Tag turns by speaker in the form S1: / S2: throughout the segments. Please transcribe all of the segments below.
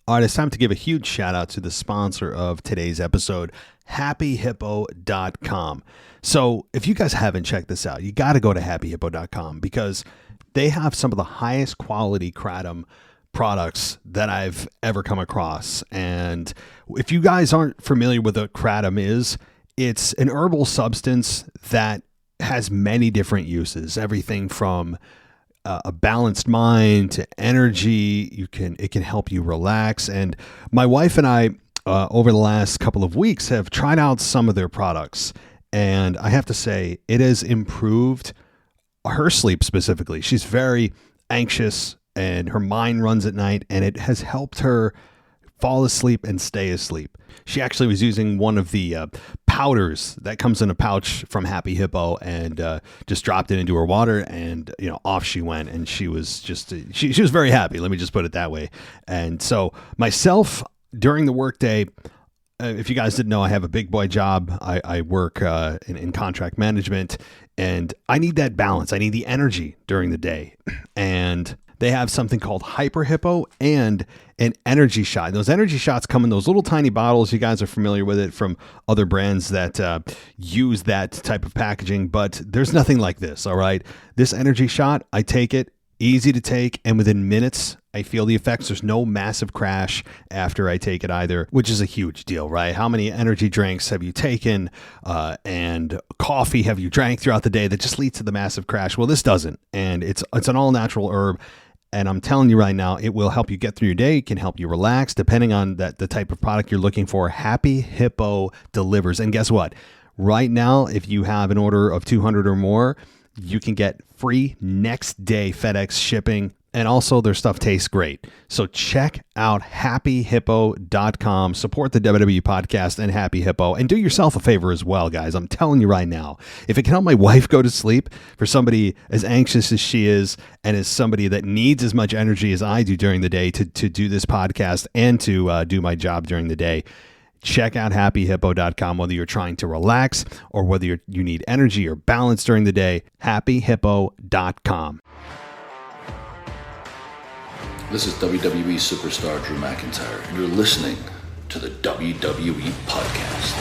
S1: All right, it's time to give a huge shout out to the sponsor of today's episode, happyhippo.com. So if you guys haven't checked this out, you got to go to happyhippo.com because they have some of the highest quality kratom products that I've ever come across. And if you guys aren't familiar with what kratom is, it's an herbal substance that has many different uses, everything from a balanced mind to energy. It can help you relax. And my wife and I, over the last couple of weeks, have tried out some of their products. And I have to say, it has improved her sleep specifically. She's very anxious and her mind runs at night, and it has helped her fall asleep and stay asleep. She actually was using one of the powders that comes in a pouch from Happy Hippo and just dropped it into her water, and off she went, and she was just she was very happy. Let me just put it that way. And so myself, during the workday, if you guys didn't know, I have a big boy job. I work in contract management, and I need that balance. I need the energy during the day, and they have something called Hyper Hippo and an energy shot. Those energy shots come in those little tiny bottles. You guys are familiar with it from other brands that use that type of packaging, but there's nothing like this, all right? This energy shot, I take it, easy to take, and within minutes, I feel the effects. There's no massive crash after I take it either, which is a huge deal, right? How many energy drinks have you taken and coffee have you drank throughout the day that just leads to the massive crash? Well, this doesn't, and it's an all-natural herb. And I'm telling you right now, it will help you get through your day. It can help you relax, depending on the type of product you're looking for. Happy Hippo delivers. And guess what? Right now, if you have an order of 200 or more, you can get free next day FedEx shipping. And also their stuff tastes great. So check out happyhippo.com. Support the WWE podcast and Happy Hippo. And do yourself a favor as well, guys. I'm telling you right now, if it can help my wife go to sleep, for somebody as anxious as she is and as somebody that needs as much energy as I do during the day to do this podcast and to do my job during the day, check out happyhippo.com, whether you're trying to relax or whether you need energy or balance during the day. Happyhippo.com.
S2: This is WWE superstar Drew McIntyre, and you're listening to the WWE Podcast.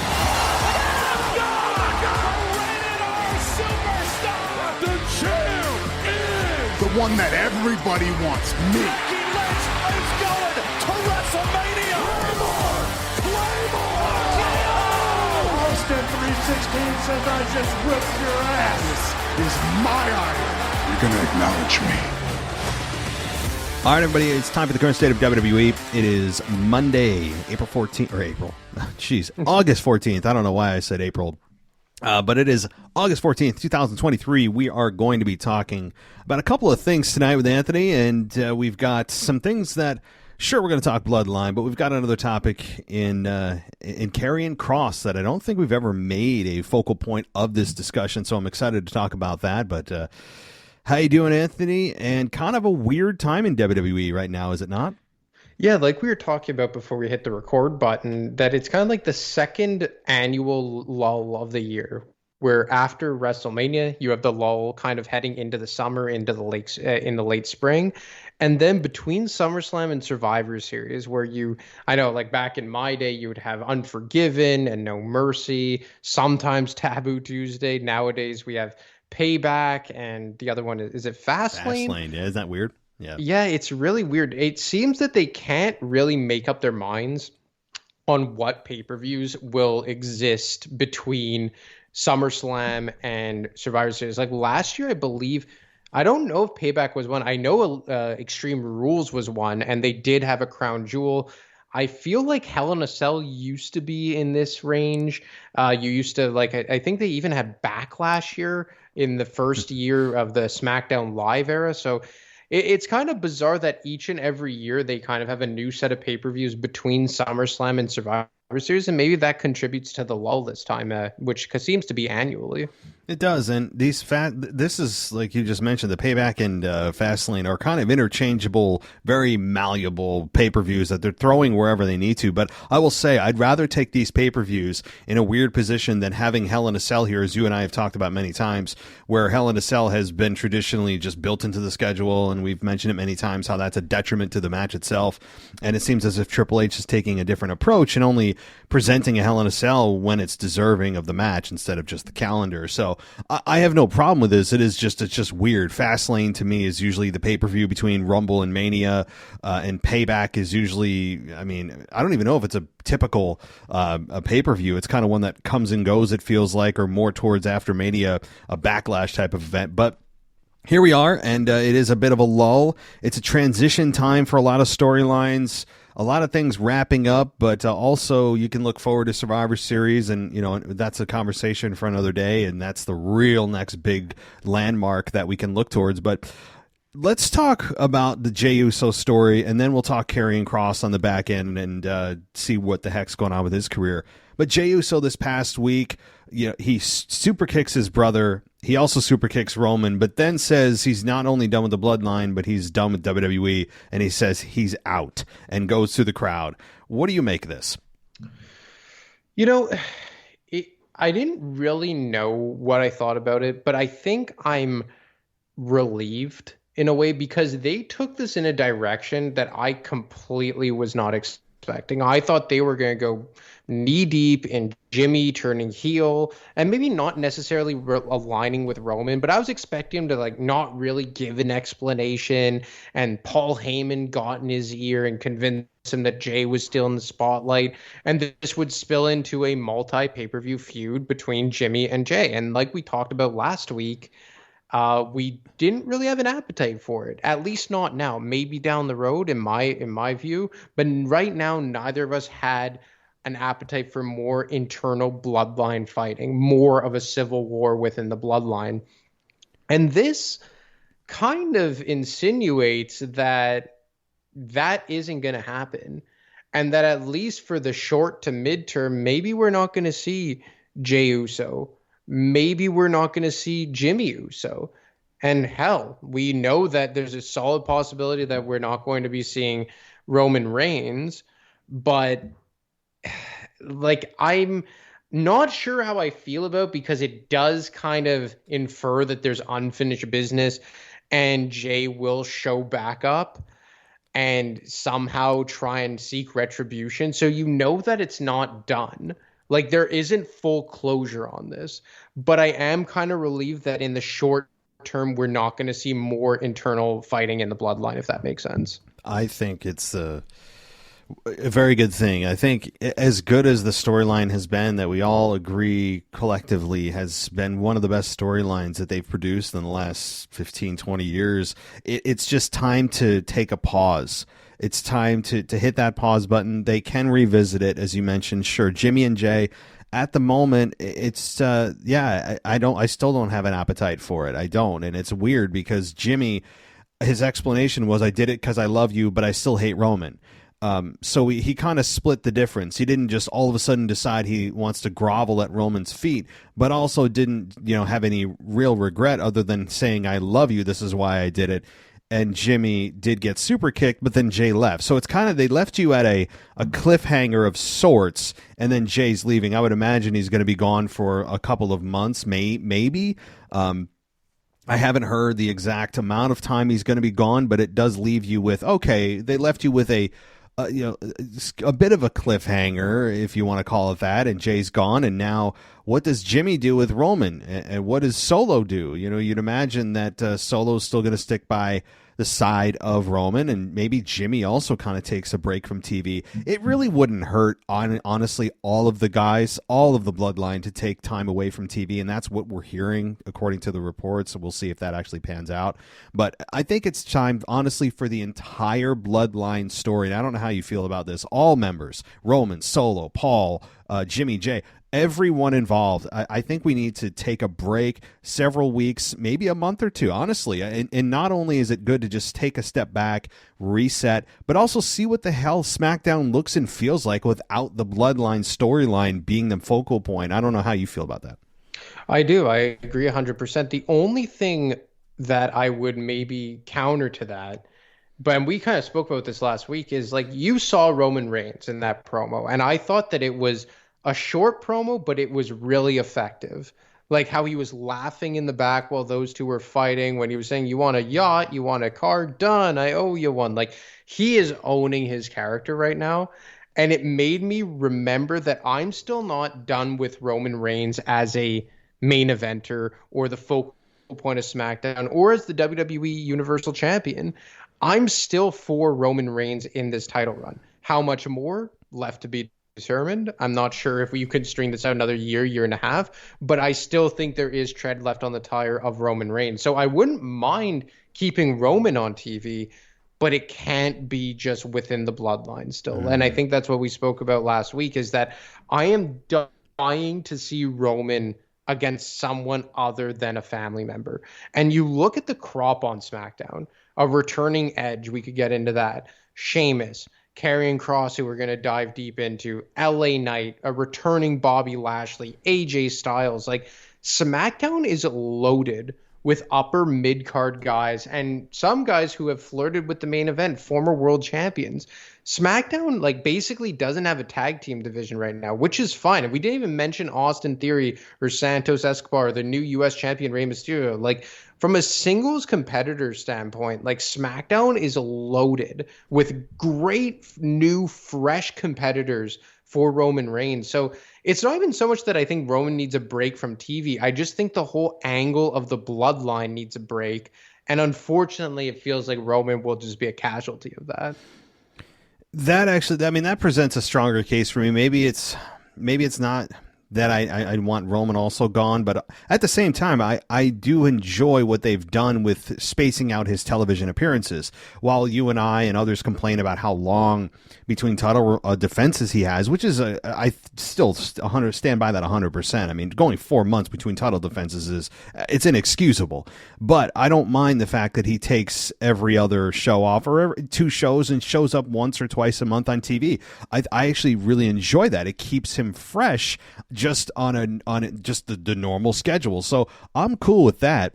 S3: The champ is the one that everybody wants, me.
S4: Becky Lynch is going to WrestleMania. Claymore!
S3: Austin 316 says I just whipped your ass. This is my idol. You're going to acknowledge me.
S1: All right, everybody, it's time for the current state of WWE. It is Monday, August 14th. I don't know why I said April, but it is August 14th, 2023. We are going to be talking about a couple of things tonight with Anthony, and we've got some things that, sure, we're going to talk Bloodline, but we've got another topic in Karrion Kross that I don't think we've ever made a focal point of this discussion, so I'm excited to talk about that, but how you doing, Anthony? And kind of a weird time in WWE right now, is it not?
S5: Yeah, like we were talking about before we hit the record button, that it's kind of like the second annual lull of the year, where after WrestleMania, you have the lull kind of heading into the summer, into the in the late spring. And then between SummerSlam and Survivor Series, where I know, like back in my day, you would have Unforgiven and No Mercy, sometimes Taboo Tuesday. Nowadays, we have Payback, and the other one is it Fastlane?
S1: Fastlane, yeah, isn't that weird?
S5: Yeah, it's really weird. It seems that they can't really make up their minds on what pay-per-views will exist between SummerSlam and Survivor Series. Like last year, I believe, I don't know if Payback was one. I know Extreme Rules was one, and they did have a crown jewel. I feel like Hell in a Cell used to be in this range. You used to, like, I think they even had Backlash here in the first year of the SmackDown Live era. So it's kind of bizarre that each and every year they kind of have a new set of pay-per-views between SummerSlam and Survivor Series, and maybe that contributes to the lull this time, which seems to be annually.
S1: It does, and this is, like you just mentioned, the Payback and Fastlane are kind of interchangeable, very malleable pay-per-views that they're throwing wherever they need to. But I will say, I'd rather take these pay-per-views in a weird position than having Hell in a Cell here, as you and I have talked about many times, where Hell in a Cell has been traditionally just built into the schedule, and we've mentioned it many times how that's a detriment to the match itself. And it seems as if Triple H is taking a different approach and only presenting a Hell in a Cell when it's deserving of the match instead of just the calendar. So I have no problem with this. It's just weird. Fastlane to me is usually the pay-per-view between Rumble and Mania, and Payback is usually, I mean, I don't even know if it's a typical a pay-per-view. It's kind of one that comes and goes, it feels like, or more towards after Mania, a Backlash type of event. But here we are, and it is a bit of a lull. It's a transition time for a lot of storylines, a lot of things wrapping up, but also you can look forward to Survivor Series, and that's a conversation for another day, and that's the real next big landmark that we can look towards. But let's talk about the Jey Uso story, and then we'll talk Karrion Kross on the back end and see what the heck's going on with his career. But Jey Uso this past week, he super kicks his brother. He also super kicks Roman, but then says he's not only done with the bloodline, but he's done with WWE, and he says he's out and goes through the crowd. What do you make of this?
S5: I didn't really know what I thought about it, but I think I'm relieved in a way, because they took this in a direction that I completely was not expecting. I thought they were going to go knee deep in Jimmy turning heel and maybe not necessarily aligning with Roman, but I was expecting him to not really give an explanation, and Paul Heyman got in his ear and convinced him that Jey was still in the spotlight, and this would spill into a multi-pay-per-view feud between Jimmy and Jey. And like we talked about last week, we didn't really have an appetite for it, at least not now. Maybe down the road, in my view, but right now neither of us had an appetite for more internal bloodline fighting, more of a civil war within the bloodline. And this kind of insinuates that isn't going to happen, and that at least for the short to midterm, maybe we're not going to see Jey Uso. Maybe we're not going to see Jimmy Uso. And hell, we know that there's a solid possibility that we're not going to be seeing Roman Reigns, but I'm not sure how I feel about, because it does kind of infer that there's unfinished business and Jey will show back up and somehow try and seek retribution. So that it's not done. There isn't full closure on this, but I am kind of relieved that in the short term, we're not going to see more internal fighting in the bloodline, if that makes sense.
S1: I think it's a very good thing. I think as good as the storyline has been, that we all agree collectively has been one of the best storylines that they've produced in the last 15, 20 years. It's just time to take a pause. It's time to hit that pause button. They can revisit it, as you mentioned. Sure, Jimmy and Jey, at the moment, it's I still don't have an appetite for it. I don't, and it's weird because Jimmy, his explanation was, I did it because I love you, but I still hate Roman. So he kind of split the difference. He didn't just all of a sudden decide he wants to grovel at Roman's feet, but also didn't have any real regret other than saying, I love you, this is why I did it. And Jimmy did get super kicked, but then Jey left. So it's kind of, they left you at a cliffhanger of sorts, and then Jey's leaving. I would imagine he's going to be gone for a couple of months, maybe. I haven't heard the exact amount of time he's going to be gone, but it does leave you with, okay, they left you with a bit of a cliffhanger, if you want to call it that, and Jey's gone, and now what does Jimmy do with Roman, and what does Solo do? You'd imagine that Solo's still going to stick by the side of Roman, and maybe Jimmy also kind of takes a break from TV. It really wouldn't hurt, honestly, all of the guys, all of the bloodline to take time away from TV, and that's what we're hearing according to the reports, so we'll see if that actually pans out. But I think it's time, honestly, for the entire bloodline story, and I don't know how you feel about this, all members, Roman, Solo, Paul, Jimmy J. Everyone involved. I think we need to take a break, several weeks, maybe a month or two, honestly. And not only is it good to just take a step back, reset, but also see what the hell SmackDown looks and feels like without the Bloodline storyline being the focal point. I don't know how you feel about that.
S5: I do. I agree 100%. The only thing that I would maybe counter to that, but we kind of spoke about this last week, is like you saw Roman Reigns in that promo, and I thought that it was a short promo, but it was really effective. Like how he was laughing in the back while those two were fighting, when he was saying, "You want a yacht? You want a car? Done. I owe you one." Like he is owning his character right now. And it made me remember that I'm still not done with Roman Reigns as a main eventer or the focal point of SmackDown or as the WWE Universal Champion. I'm still for Roman Reigns in this title run. How much more left to be determined? I'm not sure if we could string this out another year and a half, but I still think there is tread left on the tire of Roman Reigns. So I wouldn't mind keeping Roman on TV, but it can't be just within the bloodline still. And I think that's what we spoke about last week, is that I am dying to see Roman against someone other than a family member. And you look at the crop on SmackDown, a returning Edge, we could get into that, Sheamus, Karrion Kross, who we're going to dive deep into, LA Knight, a returning Bobby Lashley, AJ Styles. Like SmackDown is loaded with upper mid-card guys and some guys who have flirted with the main event, former world champions. SmackDown like basically doesn't have a tag team division right now, which is fine. And we didn't even mention Austin Theory or Santos Escobar, the new US champion Rey Mysterio. Like from a singles competitor standpoint, like SmackDown is loaded with great new fresh competitors for Roman Reigns. So it's not even so much that I think Roman needs a break from TV. I just think the whole angle of the bloodline needs a break. And unfortunately, it feels like Roman will just be a casualty of that.
S1: That actually, I mean, that presents a stronger case for me. Maybe it's not that I want Roman also gone, but at the same time, I do enjoy what they've done with spacing out his television appearances. While you and I and others complain about how long between title defenses he has, which is I still stand by that 100%. I mean, going 4 months between title defenses it's inexcusable. But I don't mind the fact that he takes every other show off or every 2 shows and shows up once or twice a month on TV. I actually really enjoy that. It keeps him fresh just on just the normal schedule. So I'm cool with that.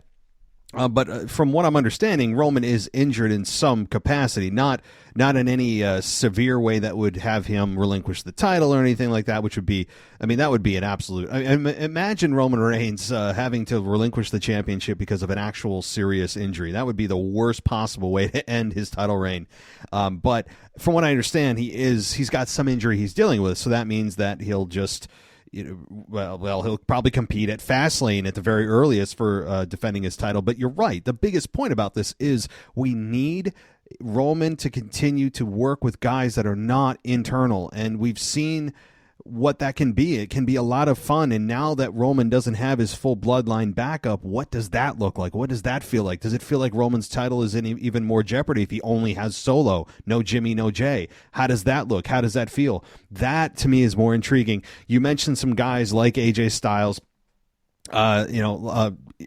S1: But from what I'm understanding, Roman is injured in some capacity, not in any severe way that would have him relinquish the title or anything like that, which would be, I mean, that would be an absolute, imagine Roman Reigns having to relinquish the championship because of an actual serious injury. That would be the worst possible way to end his title reign. But from what I understand, he's got some injury he's dealing with. So that means that he'll just, he'll probably compete at Fastlane at the very earliest for defending his title. But you're right. The biggest point about this is we need Roman to continue to work with guys that are not internal. And we've seen what that can be. It can be a lot of fun. And now that Roman doesn't have his full bloodline backup, what does that look like? What does that feel like? Does it feel like Roman's title is in even more jeopardy if he only has Solo, no Jimmy, no Jay? How does that look? How does that feel? That to me is more intriguing. You mentioned some guys like AJ Styles.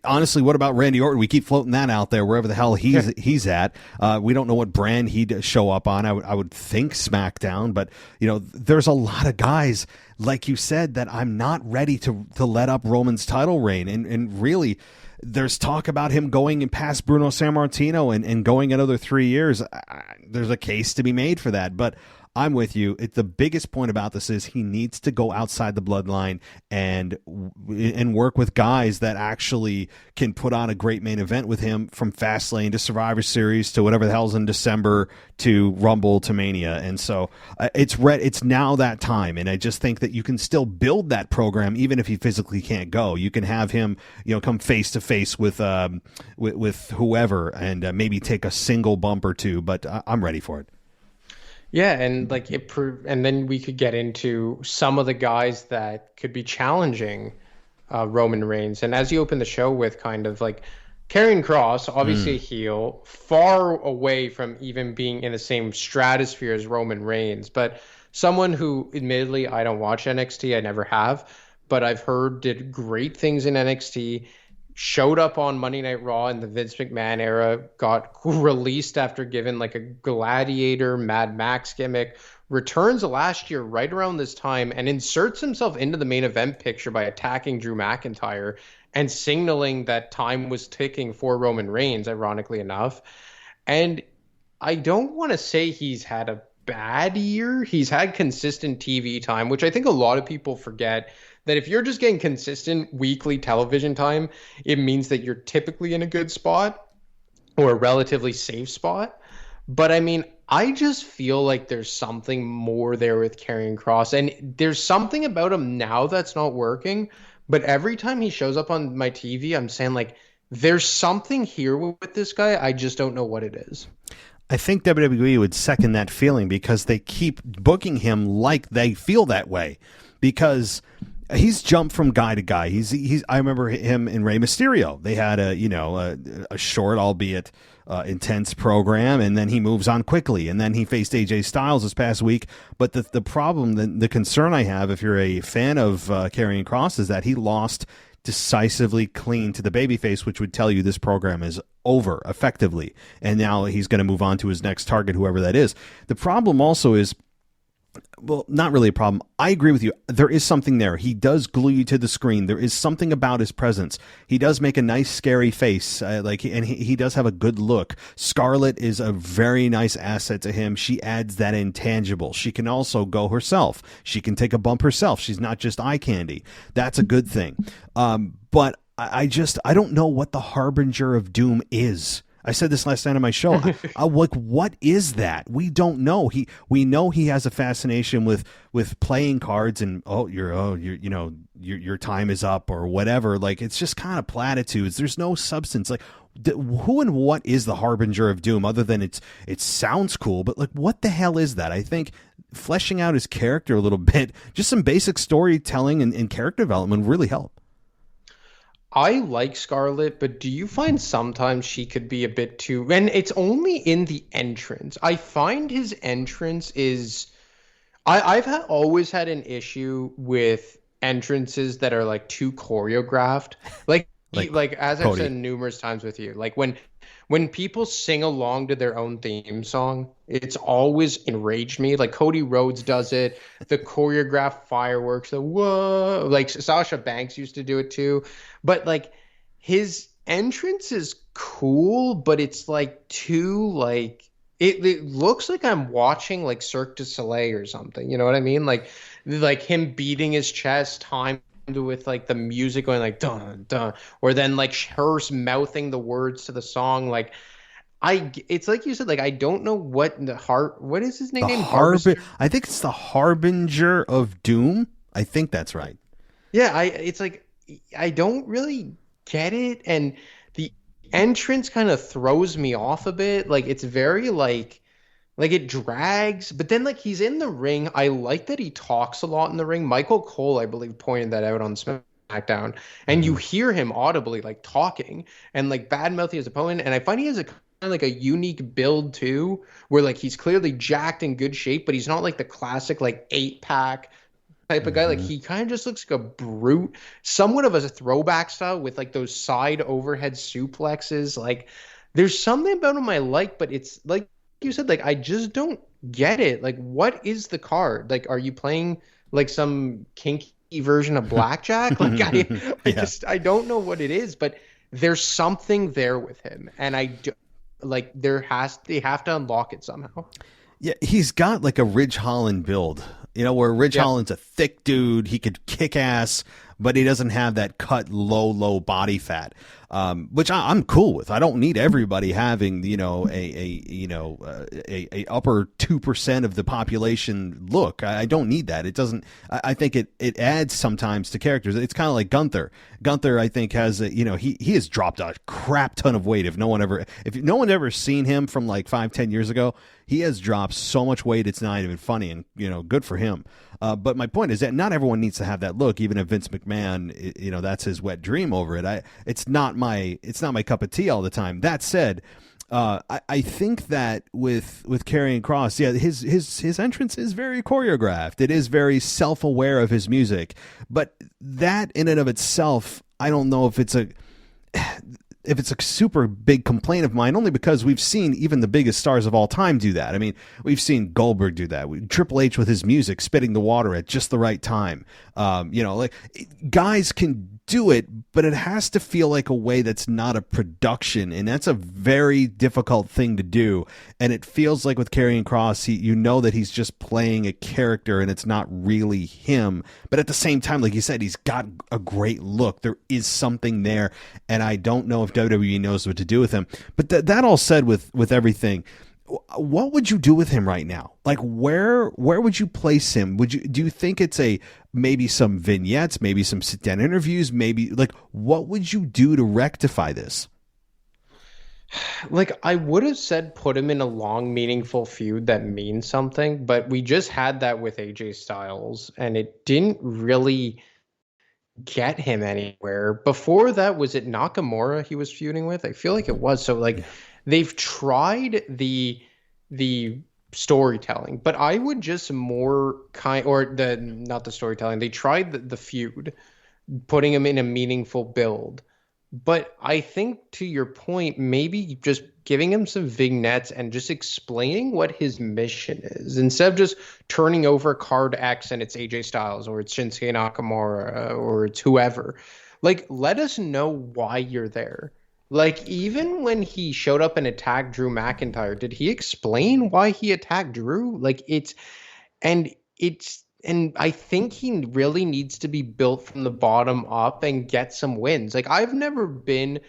S1: Honestly, what about Randy Orton? We keep floating that out there wherever the hell he's at. We don't know what brand he'd show up on. I would think SmackDown, but there's a lot of guys, like you said, that I'm not ready to let up Roman's title reign. And really, there's talk about him going past Bruno Sammartino and going another 3 years. There's a case to be made for that, but I'm with you. The biggest point about this is he needs to go outside the bloodline and work with guys that actually can put on a great main event with him, from Fastlane to Survivor Series to whatever the hell's in December to Rumble to Mania. And so it's now that time. And I just think that you can still build that program even if he physically can't go. You can have him, come face to face with whoever and maybe take a single bump or two. But I'm ready for it.
S5: Yeah, and and then we could get into some of the guys that could be challenging Roman Reigns. And as you open the show with, kind of like Karrion Kross, obviously a heel, far away from even being in the same stratosphere as Roman Reigns, but someone who, admittedly, I don't watch NXT, I never have, but I've heard did great things in NXT, showed up on Monday Night Raw in the Vince McMahon era, got released after given like a Gladiator, Mad Max gimmick, returns last year right around this time and inserts himself into the main event picture by attacking Drew McIntyre and signaling that time was ticking for Roman Reigns, ironically enough. And I don't want to say he's had a bad year. He's had consistent TV time, which I think a lot of people forget that if you're just getting consistent weekly television time, it means that you're typically in a good spot or a relatively safe spot. But I mean, I just feel like there's something more there with Karrion Kross, and there's something about him now that's not working. But every time he shows up on my TV, I'm saying like, there's something here with this guy. I just don't know what it is.
S1: I think WWE would second that feeling because they keep booking him like they feel that way, because he's jumped from guy to guy. He's. I remember him in Rey Mysterio. They had a short, albeit intense program, and then he moves on quickly, and then he faced AJ Styles this past week. But the problem, the concern I have, if you're a fan of Karrion Kross, is that he lost decisively clean to the babyface, which would tell you this program is over effectively, and now he's going to move on to his next target, whoever that is. The problem also is, well, not really a problem. I agree with you. There is something there. He does glue you to the screen. There is something about his presence. He does make a nice, scary face, and he does have a good look. Scarlett is a very nice asset to him. She adds that intangible. She can also go herself. She can take a bump herself. She's not just eye candy. That's a good thing. But I don't know what the harbinger of doom is. I said this last night on my show. Like, what is that? We don't know. We know he has a fascination with playing cards and your time is up or whatever. Like, it's just kind of platitudes. There's no substance. Like, who and what is the harbinger of doom other than it sounds cool, but like, what the hell is that? I think fleshing out his character a little bit, just some basic storytelling and character development would really help.
S5: I like Scarlett, but do you find sometimes she could be a bit too... And it's only in the entrance. I find his entrance is... I've always had an issue with entrances that are like too choreographed. Like as I've said numerous times with you, like when people sing along to their own theme song, it's always enraged me. Like Cody Rhodes does it, the choreographed fireworks, the whoa, like Sasha Banks used to do it too. But like his entrance is cool, but it's like too like it looks like I'm watching like Cirque du Soleil or something. You know what I mean? Like him beating his chest, time with like the music going like dun dun, or then like her mouthing the words to the song. Like it's like you said, like I don't know what what is his name?
S1: I think it's the harbinger of doom. I think that's right.
S5: Yeah, it's like I don't really get it, and the entrance kind of throws me off a bit. Like it's very like it drags, but then like he's in the ring. I like that he talks a lot in the ring. Michael Cole, I believe, pointed that out on SmackDown, and you hear him audibly like talking and like badmouthing his opponent. And I find he has a kind of like a unique build too, where like he's clearly jacked in good shape, but he's not like the classic like 8-pack type of guy. Like he kind of just looks like a brute, somewhat of a throwback style with like those side overhead suplexes. Like there's something about him I like, but it's like you said, like I just don't get it. Like what is the card? Like are you playing like some kinky version of blackjack? Like I don't know what it is, but there's something there with him, and they have to unlock it somehow.
S1: Yeah, he's got like a Ridge Holland build, where Ridge Holland's a thick dude. He could kick ass, but he doesn't have that cut low body fat, which I'm cool with. I don't need everybody having a upper 2% of the population look. I don't need that. It doesn't. I think it adds sometimes to characters. It's kind of like Gunther. Gunther, I think, has he has dropped a crap ton of weight. If no one ever seen him from like 5-10 years ago, he has dropped so much weight it's not even funny, and good for him. But my point is that not everyone needs to have that look, even if Vince McMahon McMahon, that's his wet dream over it. It's not my cup of tea all the time. That said, I think that with Karrion Kross, yeah, his entrance is very choreographed. It is very self-aware of his music, but that in and of itself, I don't know if it's a super big complaint of mine, only because we've seen even the biggest stars of all time do that. I mean, we've seen Goldberg do that. Triple H with his music, spitting the water at just the right time. Guys can do it, but it has to feel like a way that's not a production, and that's a very difficult thing to do. And it feels like with Karrion Kross, that he's just playing a character, and it's not really him. But at the same time, like you said, he's got a great look. There is something there, and I don't know if WWE knows what to do with him. But that all said, with everything, what would you do with him right now? Like, where would you place him? Do you think it's maybe some vignettes, maybe some sit down interviews, maybe what would you do to rectify this?
S5: Like, I would have said put him in a long, meaningful feud that means something, but we just had that with AJ Styles, and it didn't really get him anywhere. Before that, was it Nakamura he was feuding with? I feel like it was. So they've tried the storytelling, but I would just not the storytelling. They tried the feud, putting him in a meaningful build. But I think, to your point, maybe just giving him some vignettes and just explaining what his mission is, instead of just turning over card X and it's AJ Styles or it's Shinsuke Nakamura or it's whoever. Let us know why you're there. Even when he showed up and attacked Drew McIntyre, did he explain why he attacked Drew? And I think he really needs to be built from the bottom up and get some wins. I've never been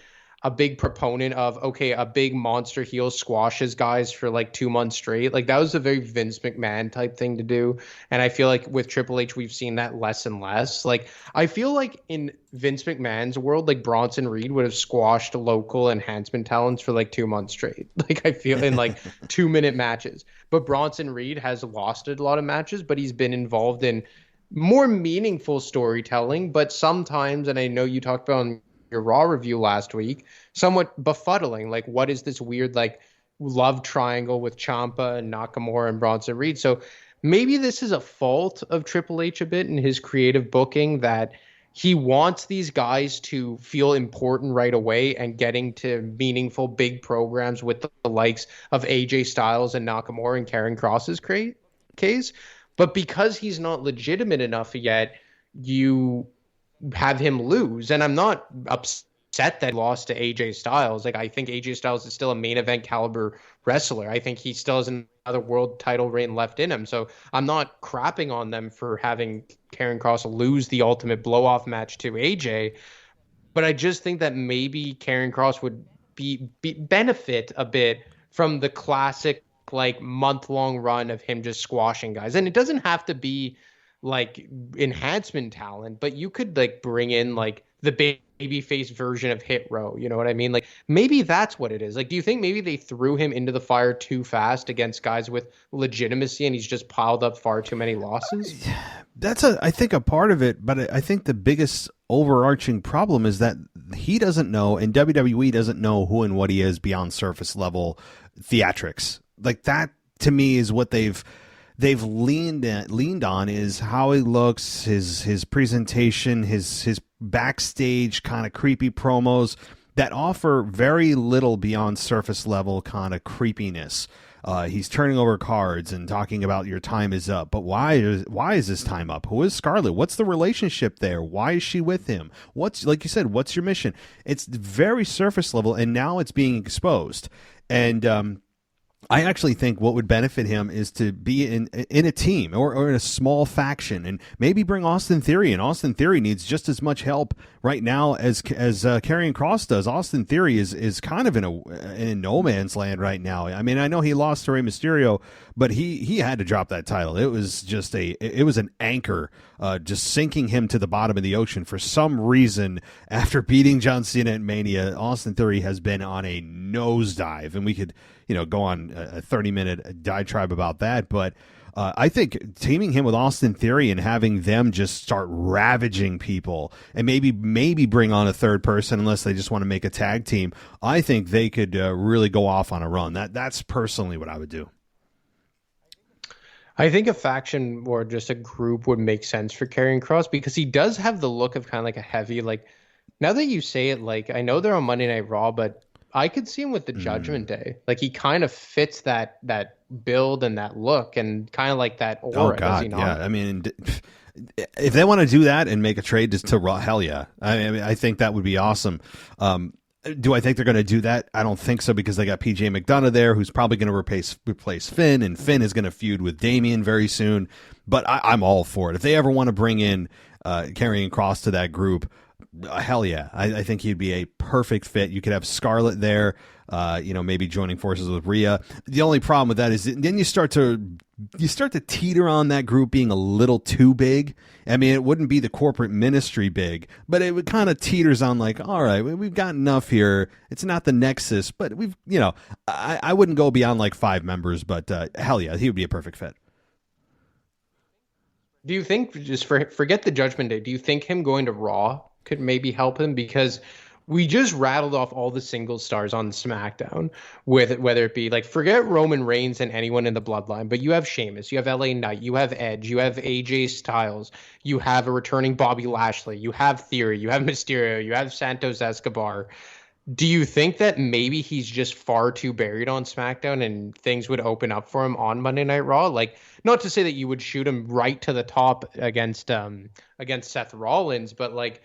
S5: a big proponent of, okay, a big monster heel squashes guys for 2 months straight. That was a very Vince McMahon type thing to do. And I feel like with Triple H, we've seen that less and less. I feel like in Vince McMahon's world, Bronson Reed would have squashed local enhancement talents for 2 months straight. I feel in 2-minute matches. But Bronson Reed has lost a lot of matches, but he's been involved in more meaningful storytelling. But sometimes, and I know you talked about on your Raw review last week, somewhat befuddling. What is this weird love triangle with Ciampa and Nakamura and Bronson Reed? So maybe this is a fault of Triple H a bit in his creative booking, that he wants these guys to feel important right away and getting to meaningful big programs with the likes of AJ Styles and Nakamura and Karrion Kross's case. But because he's not legitimate enough yet, you have him lose. And I'm not upset that he lost to AJ Styles. I think AJ Styles is still a main event caliber wrestler. I think he still has another world title reign left in him. So I'm not crapping on them for having Karrion Kross lose the ultimate blow-off match to AJ. But I just think that maybe Karrion Kross would benefit a bit from the classic month-long run of him just squashing guys. And it doesn't have to be enhancement talent, but you could bring in the babyface version of Hit Row. You know what I mean? Maybe that's what it is. Do you think maybe they threw him into the fire too fast against guys with legitimacy and he's just piled up far too many losses?
S1: That's I think a part of it, but I think the biggest overarching problem is that he doesn't know, and WWE doesn't know who and what he is beyond surface level theatrics. That to me is what they've leaned on, is how he looks, his presentation, his backstage kind of creepy promos that offer very little beyond surface level kind of creepiness. He's turning over cards and talking about your time is up, but why is this time up? Who is Scarlett? What's the relationship there? Why is she with him? What's, like you said, what's your mission? It's very surface level, and now it's being exposed. And I actually think what would benefit him is to be in a team or in a small faction, and maybe bring Austin Theory in. Austin Theory needs just as much help right now as Karrion Kross does. Austin Theory is kind of in no man's land right now. I mean, I know he lost to Rey Mysterio, but he had to drop that title. It was just it was an anchor, just sinking him to the bottom of the ocean. For some reason, after beating John Cena at Mania, Austin Theory has been on a nosedive, and we could go on a 30-minute diatribe about that. But I think teaming him with Austin Theory and having them just start ravaging people and maybe bring on a third person unless they just want to make a tag team. I think they could really go off on a run. That's personally what I would do.
S5: I think a faction or just a group would make sense for Karrion Kross because he does have the look of kind of like a heavy, like, now that you say it, like, I know they're on Monday Night Raw, but I could see him with the Judgment Day. Like, he kind of fits that build and that look and kind of like that aura.
S1: Oh God,
S5: does he not?
S1: yeah. I mean, if they want to do that and make a trade to Raw, hell yeah. I mean, I think that would be awesome. Do I think they're going to do that? I don't think so because they got PJ McDonough there, who's probably going to replace Finn, and Finn is going to feud with Damian very soon. But I'm all for it. If they ever want to bring in Karrion Kross to that group, hell yeah. I think he'd be a perfect fit. You could have Scarlett there, maybe joining forces with Rhea. The only problem with that is then you start to teeter on that group being a little too big. I mean, it wouldn't be the corporate ministry big, but it would kind of teeters on like, all right, we've got enough here. It's not the Nexus, but I wouldn't go beyond like 5 members, but hell yeah, he would be a perfect fit.
S5: Do you think, just forget the Judgment Day, do you think him going to Raw could maybe help him? Because we just rattled off all the single stars on SmackDown, with whether it be like, forget Roman Reigns and anyone in the bloodline, but you have Sheamus, you have LA Knight, you have Edge, you have AJ Styles, you have a returning Bobby Lashley, you have Theory, you have Mysterio, you have Santos Escobar. Do you think that maybe he's just far too buried on SmackDown and things would open up for him on Monday Night Raw? Like, not to say that you would shoot him right to the top against Seth Rollins, but like,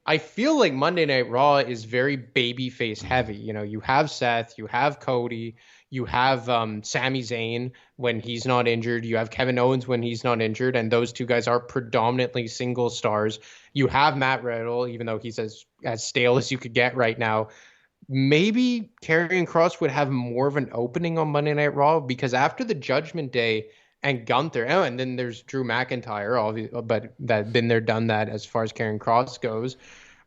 S5: I feel like Monday Night Raw is very babyface heavy. You have Seth, you have Cody, you have Sami Zayn when he's not injured, you have Kevin Owens when he's not injured, and those two guys are predominantly single stars. You have Matt Riddle, even though he's as stale as you could get right now. Maybe Karrion Kross would have more of an opening on Monday Night Raw because after the Judgment Day and Gunther, and then there's Drew McIntyre, obviously, but that been there, done that as far as Karrion Kross goes.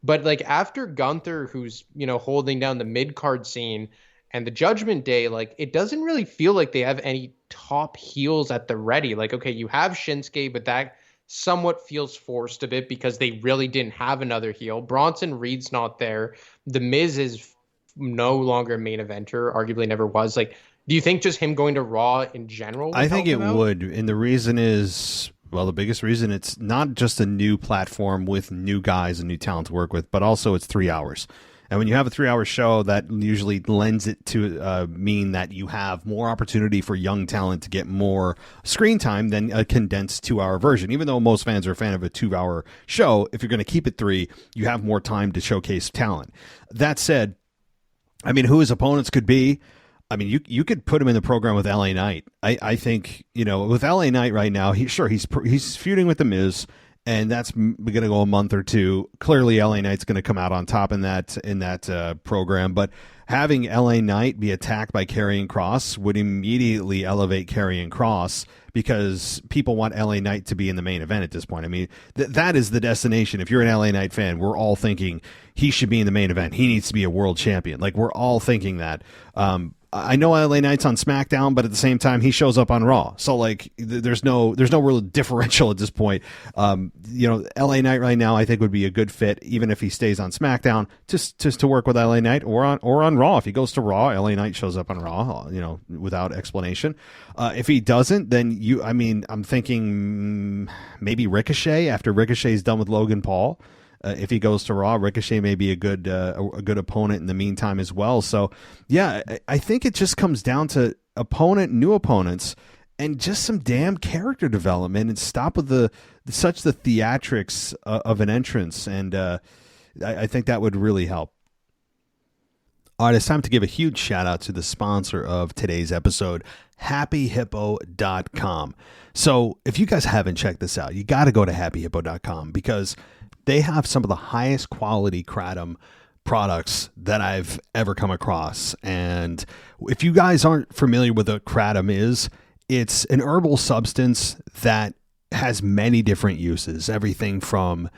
S5: But like after Gunther, who's holding down the mid card scene, and the Judgment Day, like it doesn't really feel like they have any top heels at the ready. Like, okay, you have Shinsuke, but that somewhat feels forced a bit because they really didn't have another heel. Bronson Reed's not there. The Miz is no longer a main eventer, arguably never was. Like, do you think just him going to Raw in general would
S1: I think it
S5: help him out?
S1: would, and the reason is, well, the biggest reason, it's not just a new platform with new guys and new talent to work with, but also it's 3 hours. And when you have a 3-hour show, that usually lends it to mean that you have more opportunity for young talent to get more screen time than a condensed 2-hour version. Even though most fans are a fan of a 2-hour show, if you're going to keep it 3, you have more time to showcase talent. That said, I mean, who his opponents could be, I mean, you could put him in the program with LA Knight. I think, with LA Knight right now, he's feuding with The Miz, and that's going to go a month or two. Clearly, LA Knight's going to come out on top in that program. But having LA Knight be attacked by Karrion Kross would immediately elevate Karrion Kross because people want LA Knight to be in the main event at this point. I mean, that is the destination. If you're an LA Knight fan, we're all thinking he should be in the main event. He needs to be a world champion. Like, we're all thinking that. I know LA Knight's on SmackDown, but at the same time, he shows up on Raw. So like, there's no real differential at this point. LA Knight right now, I think would be a good fit, even if he stays on SmackDown, just to work with LA Knight, or on Raw. If he goes to Raw, LA Knight shows up on Raw, without explanation. If he doesn't, then I'm thinking maybe Ricochet after Ricochet's done with Logan Paul. If he goes to Raw, Ricochet may be a good opponent in the meantime as well. So, yeah, I think it just comes down to new opponents, and just some damn character development, and stop with the theatrics of an entrance. And I think that would really help. All right, it's time to give a huge shout out to the sponsor of today's episode, happyhippo.com. So if you guys haven't checked this out, you got to go to happyhippo.com because they have some of the highest quality kratom products that I've ever come across. And if you guys aren't familiar with what kratom is, it's an herbal substance that has many different uses, everything from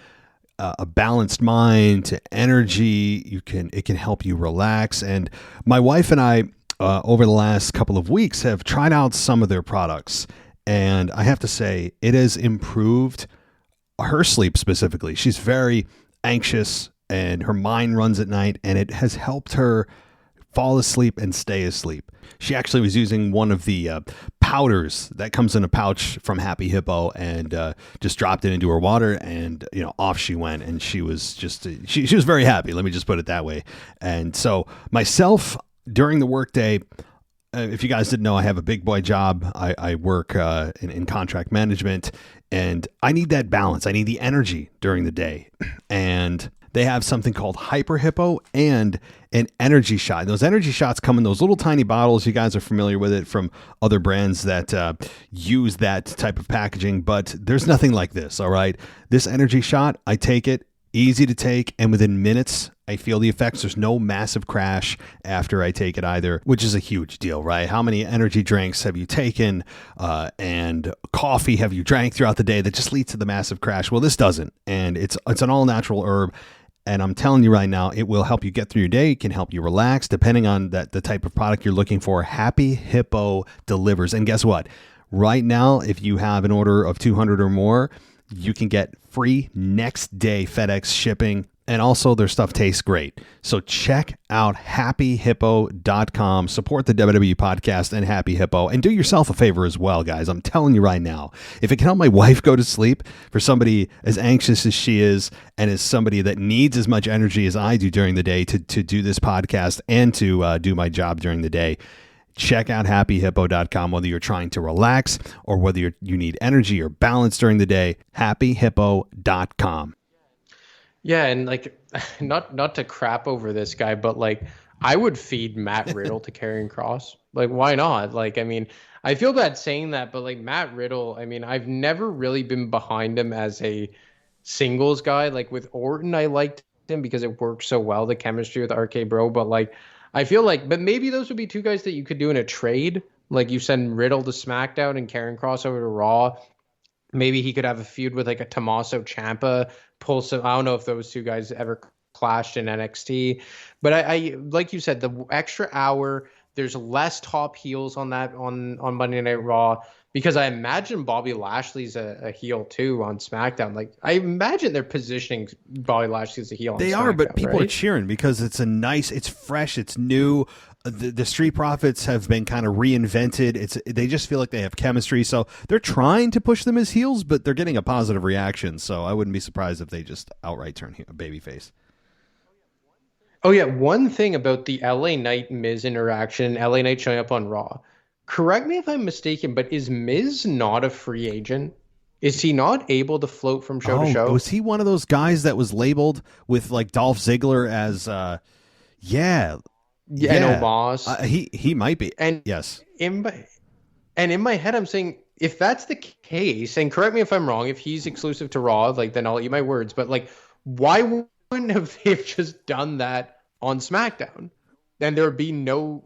S1: a balanced mind to energy. It can help you relax. And my wife and I, over the last couple of weeks, have tried out some of their products. And I have to say, it has improved her sleep specifically. She's very anxious and her mind runs at night, and it has helped her fall asleep and stay asleep. She actually was using one of the powders that comes in a pouch from Happy Hippo, and just dropped it into her water, and off she went, and she was just she was very happy. Let me just put it that way. And so myself, during the workday, if you guys didn't know, I have a big boy job. I work in contract management, and I need that balance. I need the energy during the day, and they have something called Hyper Hippo and an energy shot. Those energy shots come in those little tiny bottles. You guys are familiar with it from other brands that use that type of packaging, but there's nothing like this. All right. This energy shot, I take it, easy to take, and within minutes, I feel the effects. There's no massive crash after I take it either, which is a huge deal, right? How many energy drinks have you taken and coffee have you drank throughout the day that just leads to the massive crash? Well, this doesn't, and it's an all-natural herb. And I'm telling you right now, it will help you get through your day. It can help you relax, depending on the type of product you're looking for. Happy Hippo delivers. And guess what? Right now, if you have an order of 200 or more, you can get free next day FedEx shipping. And also, their stuff tastes great. So check out happyhippo.com. Support the WWE podcast and Happy Hippo. And do yourself a favor as well, guys. I'm telling you right now, if it can help my wife go to sleep, for somebody as anxious as she is, and as somebody that needs as much energy as I do during the day to do this podcast and to do my job during the day, check out happyhippo.com. Whether you're trying to relax or whether you need energy or balance during the day, happyhippo.com.
S5: Yeah, and not to crap over this guy, but I would feed Matt Riddle to Karrion Kross. Why not? I feel bad saying that, but Matt Riddle, I've never really been behind him as a singles guy. With Orton, I liked him because it worked so well, the chemistry with RK Bro, but I feel but maybe those would be two guys that you could do in a trade. You send Riddle to SmackDown and Karrion Kross over to Raw. Maybe he could have a feud with a Tommaso Ciampa, pull some. I don't know if those two guys ever clashed in NXT, but I like you said, the extra hour, there's less top heels on Monday Night Raw, because I imagine Bobby Lashley's a heel too on SmackDown. I imagine they're positioning Bobby Lashley as a heel.
S1: They are, but people are cheering because it's it's fresh, it's new. The Street Profits have been kind of reinvented. They just feel like they have chemistry, so they're trying to push them as heels, but they're getting a positive reaction. So I wouldn't be surprised if they just outright turn babyface.
S5: Oh yeah, one thing about the LA Knight Miz interaction, LA Knight showing up on Raw. Correct me if I'm mistaken, but is Miz not a free agent? Is he not able to float from show to show?
S1: Was he one of those guys that was labeled with Dolph Ziggler as yeah,
S5: and Omos?
S1: He might be.
S5: And
S1: yes.
S5: In my head, I'm saying, if that's the case, and correct me if I'm wrong, if he's exclusive to Raw, then I'll eat my words. But why wouldn't have they just done that on SmackDown? Then there would be no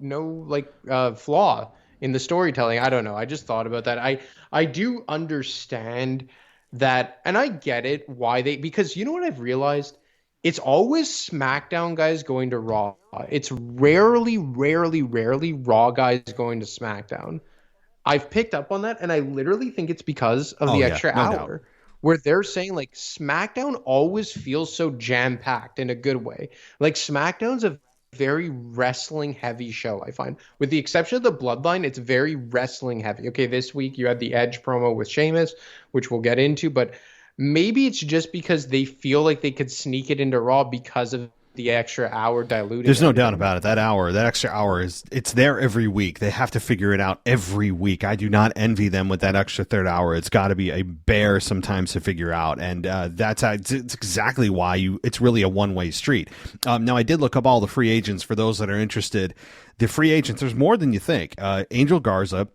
S5: flaw in the storytelling. I don't know. I just thought about that. I do understand that, and I get it why because you know what I've realized? It's always SmackDown guys going to Raw. It's rarely Raw guys going to SmackDown. I've picked up on that, and I literally think it's because of the extra hour, where they're saying SmackDown always feels so jam-packed in a good way. SmackDown's a very wrestling heavy show, I find. With the exception of the Bloodline, it's very wrestling heavy. Okay, this week you had the Edge promo with Sheamus, which we'll get into, but maybe it's just because they feel like they could sneak it into Raw because of the extra hour diluted.
S1: There's no doubt about it. That extra hour it's there every week. They have to figure it out every week. I do not envy them with that extra third hour. It's got to be a bear sometimes to figure out. And it's exactly why it's really a one-way street. Now, I did look up all the free agents for those that are interested. The free agents, there's more than you think. Angel Garza,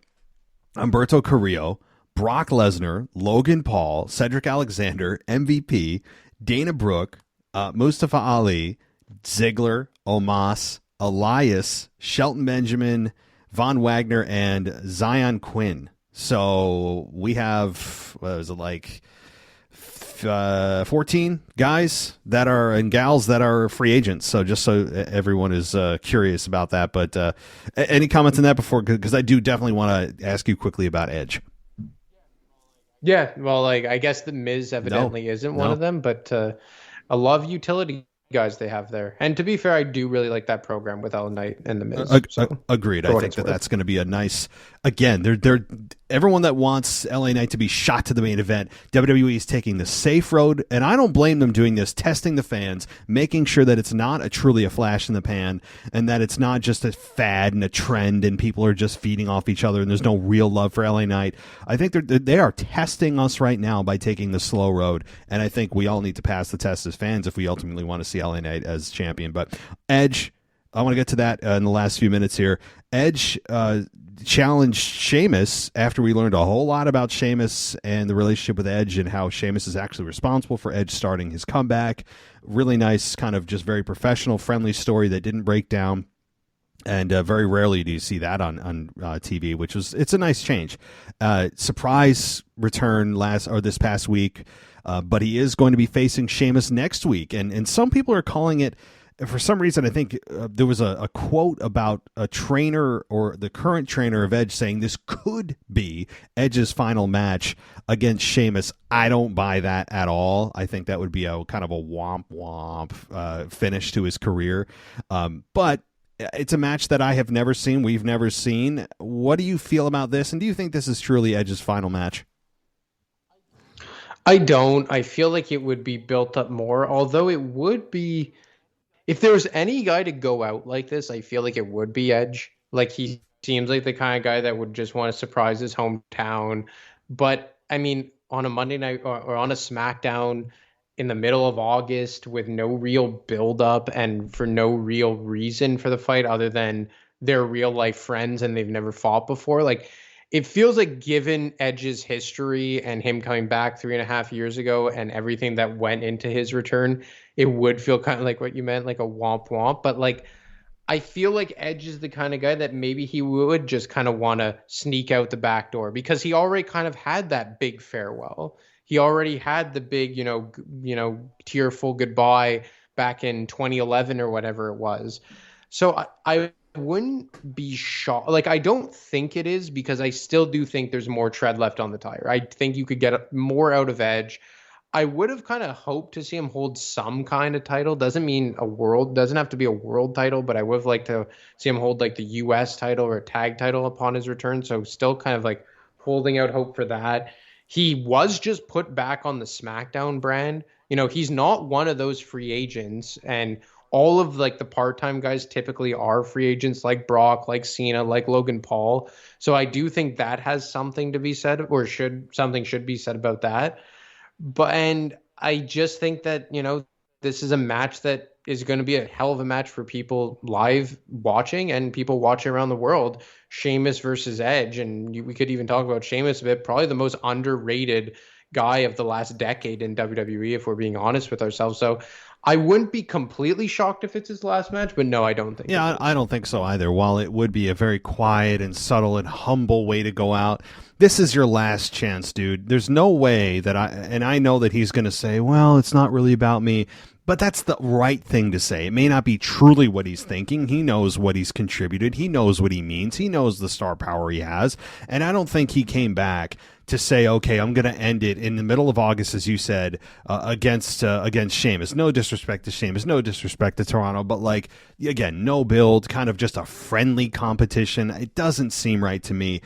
S1: Humberto Carrillo, Brock Lesnar, Logan Paul, Cedric Alexander, MVP, Dana Brooke, Mustafa Ali, Ziggler, Omos, Elias, Shelton Benjamin, Von Wagner, and Zion Quinn. So we have, 14 guys that are and gals that are free agents. So just so everyone is curious about that. But any comments on that before? Because I do definitely want to ask you quickly about Edge.
S5: Yeah, well, like I guess the Miz evidently isn't one of them, but I love utility guys they have there. And to be fair, I do really like that program with LA Knight and the Miz.
S1: Agreed. I think that's going to be a nice. Again, they're everyone that wants LA Knight to be shot to the main event. WWE is taking the safe road, and I don't blame them doing this, testing the fans, making sure that it's not truly a flash in the pan, and that it's not just a fad and a trend, and people are just feeding off each other, and there's no real love for LA Knight. I think they are testing us right now by taking the slow road, and I think we all need to pass the test as fans if we ultimately want to see LA Knight as champion. But Edge, I want to get to that in the last few minutes here. Edge challenged Sheamus after we learned a whole lot about Sheamus and the relationship with Edge and how Sheamus is actually responsible for Edge starting his comeback. Really nice, kind of just very professional, friendly story that didn't break down. And very rarely do you see that on TV, it's a nice change. Surprise return this past week, but he is going to be facing Sheamus next week. And some people are calling it, for some reason, I think there was a quote about a trainer or the current trainer of Edge saying this could be Edge's final match against Sheamus. I don't buy that at all. I think that would be a kind of a womp finish to his career. But it's a match that I have never seen. We've never seen. What do you feel about this? And do you think this is truly Edge's final match?
S5: I don't. I feel like it would be built up more, although it would be. If there was any guy to go out like this, I feel like it would be Edge. Like, he seems like the kind of guy that would just want to surprise his hometown. But, I mean, on a Monday night or on a SmackDown in the middle of August with no real build-up and for no real reason for the fight other than they're real-life friends and they've never fought before, like, it feels like, given Edge's history and him coming back 3.5 years ago and everything that went into his return, it would feel kind of like what you meant, like a womp womp. But like, I feel like Edge is the kind of guy that maybe he would just kind of want to sneak out the back door because he already kind of had that big farewell. He already had the big, tearful goodbye back in 2011 or whatever it was. So I wouldn't be shocked. Like, I don't think it is, because I still do think there's more tread left on the tire. I think you could get more out of Edge. I would have kind of hoped to see him hold some kind of title. Doesn't have to be a world title, but I would have liked to see him hold like the US title or a tag title upon his return. So still kind of like holding out hope for that. He was just put back on the SmackDown brand. He's not one of those free agents, and all of like the part-time guys typically are free agents, like Brock, like Cena, like Logan Paul. So I do think that has something to be said, or something should be said about that. And I just think that, this is a match that is going to be a hell of a match for people live watching and people watching around the world. Sheamus versus Edge. And we could even talk about Sheamus a bit, probably the most underrated guy of the last decade in WWE, if we're being honest with ourselves. So I wouldn't be completely shocked if it's his last match, but no, I don't think.
S1: Yeah, I don't think so either. While it would be a very quiet and subtle and humble way to go out, this is your last chance, dude. There's no way that I know that he's going to say, well, it's not really about me. But that's the right thing to say. It may not be truly what he's thinking. He knows what he's contributed. He knows what he means. He knows the star power he has. And I don't think he came back to say, okay, I'm going to end it in the middle of August, as you said, against Sheamus. No disrespect to Sheamus. No disrespect to Toronto. But, like, again, no build, kind of just a friendly competition. It doesn't seem right to me.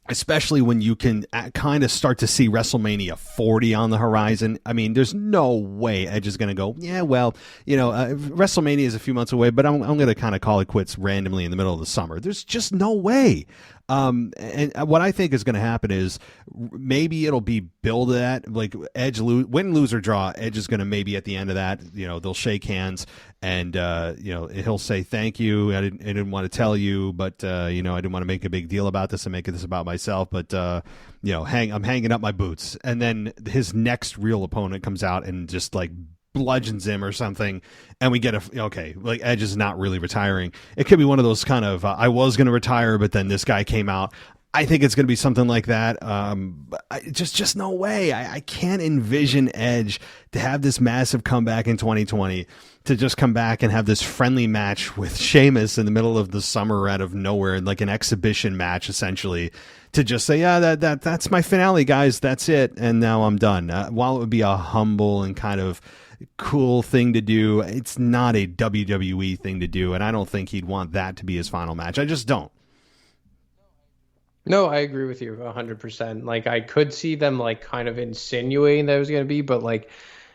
S1: Especially when you can kind of start to see WrestleMania 40 on the horizon. I mean, there's no way Edge is going to go, yeah, well, WrestleMania is a few months away, but I'm going to kind of call it quits randomly in the middle of the summer. There's just no way. And what I think is going to happen is maybe it'll be billed at, like, Edge win, lose, or draw. Edge is going to maybe at the end of that, they'll shake hands and, he'll say, thank you. I didn't want to tell you, but, I didn't want to make a big deal about this and make this about myself, but, I'm hanging up my boots. And then his next real opponent comes out and just like bludgeons him or something, and we get like Edge is not really retiring. It could be one of those kind of I was going to retire, but then this guy came out. I think it's going to be something like that. Just no way. I can't envision Edge to have this massive comeback in 2020, to just come back and have this friendly match with Sheamus in the middle of the summer out of nowhere, like an exhibition match, essentially, to just say, yeah, that's my finale, guys. That's it. And now I'm done. While it would be a humble and kind of cool thing to do, it's not a WWE thing to do. And I don't think he'd want that to be his final match. I just don't.
S5: No, I agree with you 100%. Like, I could see them like kind of insinuating that it was going to be, but like,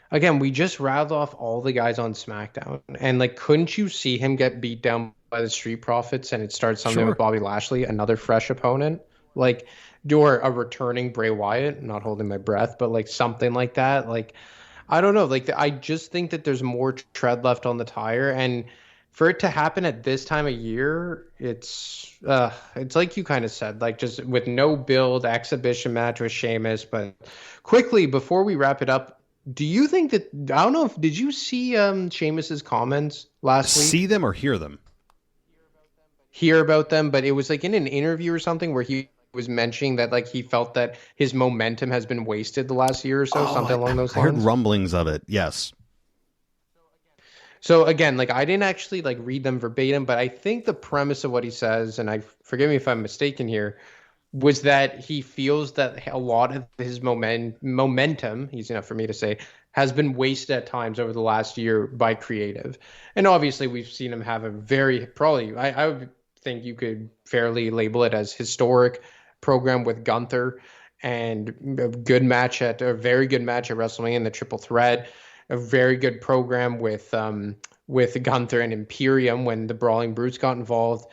S5: again, we just rattled off all the guys on SmackDown, and like, couldn't you see him get beat down by the Street Profits and it starts something with Bobby Lashley, another fresh opponent, like, or a returning Bray Wyatt? I'm not holding my breath, but like something like that. Like, I don't know. Like, I just think that there's more tread left on the tire, and for it to happen at this time of year, it's like you kind of said, like, just with no build, exhibition match with Sheamus. But quickly, before we wrap it up, do you think that, I don't know, if did you see Sheamus's comments last week?
S1: See them or hear them?
S5: Hear about them, but it was like in an interview or something where he was mentioning that like he felt that his momentum has been wasted the last year or so, something along those lines.
S1: I heard rumblings of it, yes.
S5: So again, like, I didn't actually like read them verbatim, but I think the premise of what he says, and I forgive me if I'm mistaken here, was that he feels that a lot of his momentum, easy enough for me to say, has been wasted at times over the last year by creative. And obviously we've seen him have a very, probably, I would think you could fairly label it as historic program with Gunther, and a very good match at WrestleMania in the Triple Threat. A very good program with Gunther and Imperium when the Brawling Brutes got involved.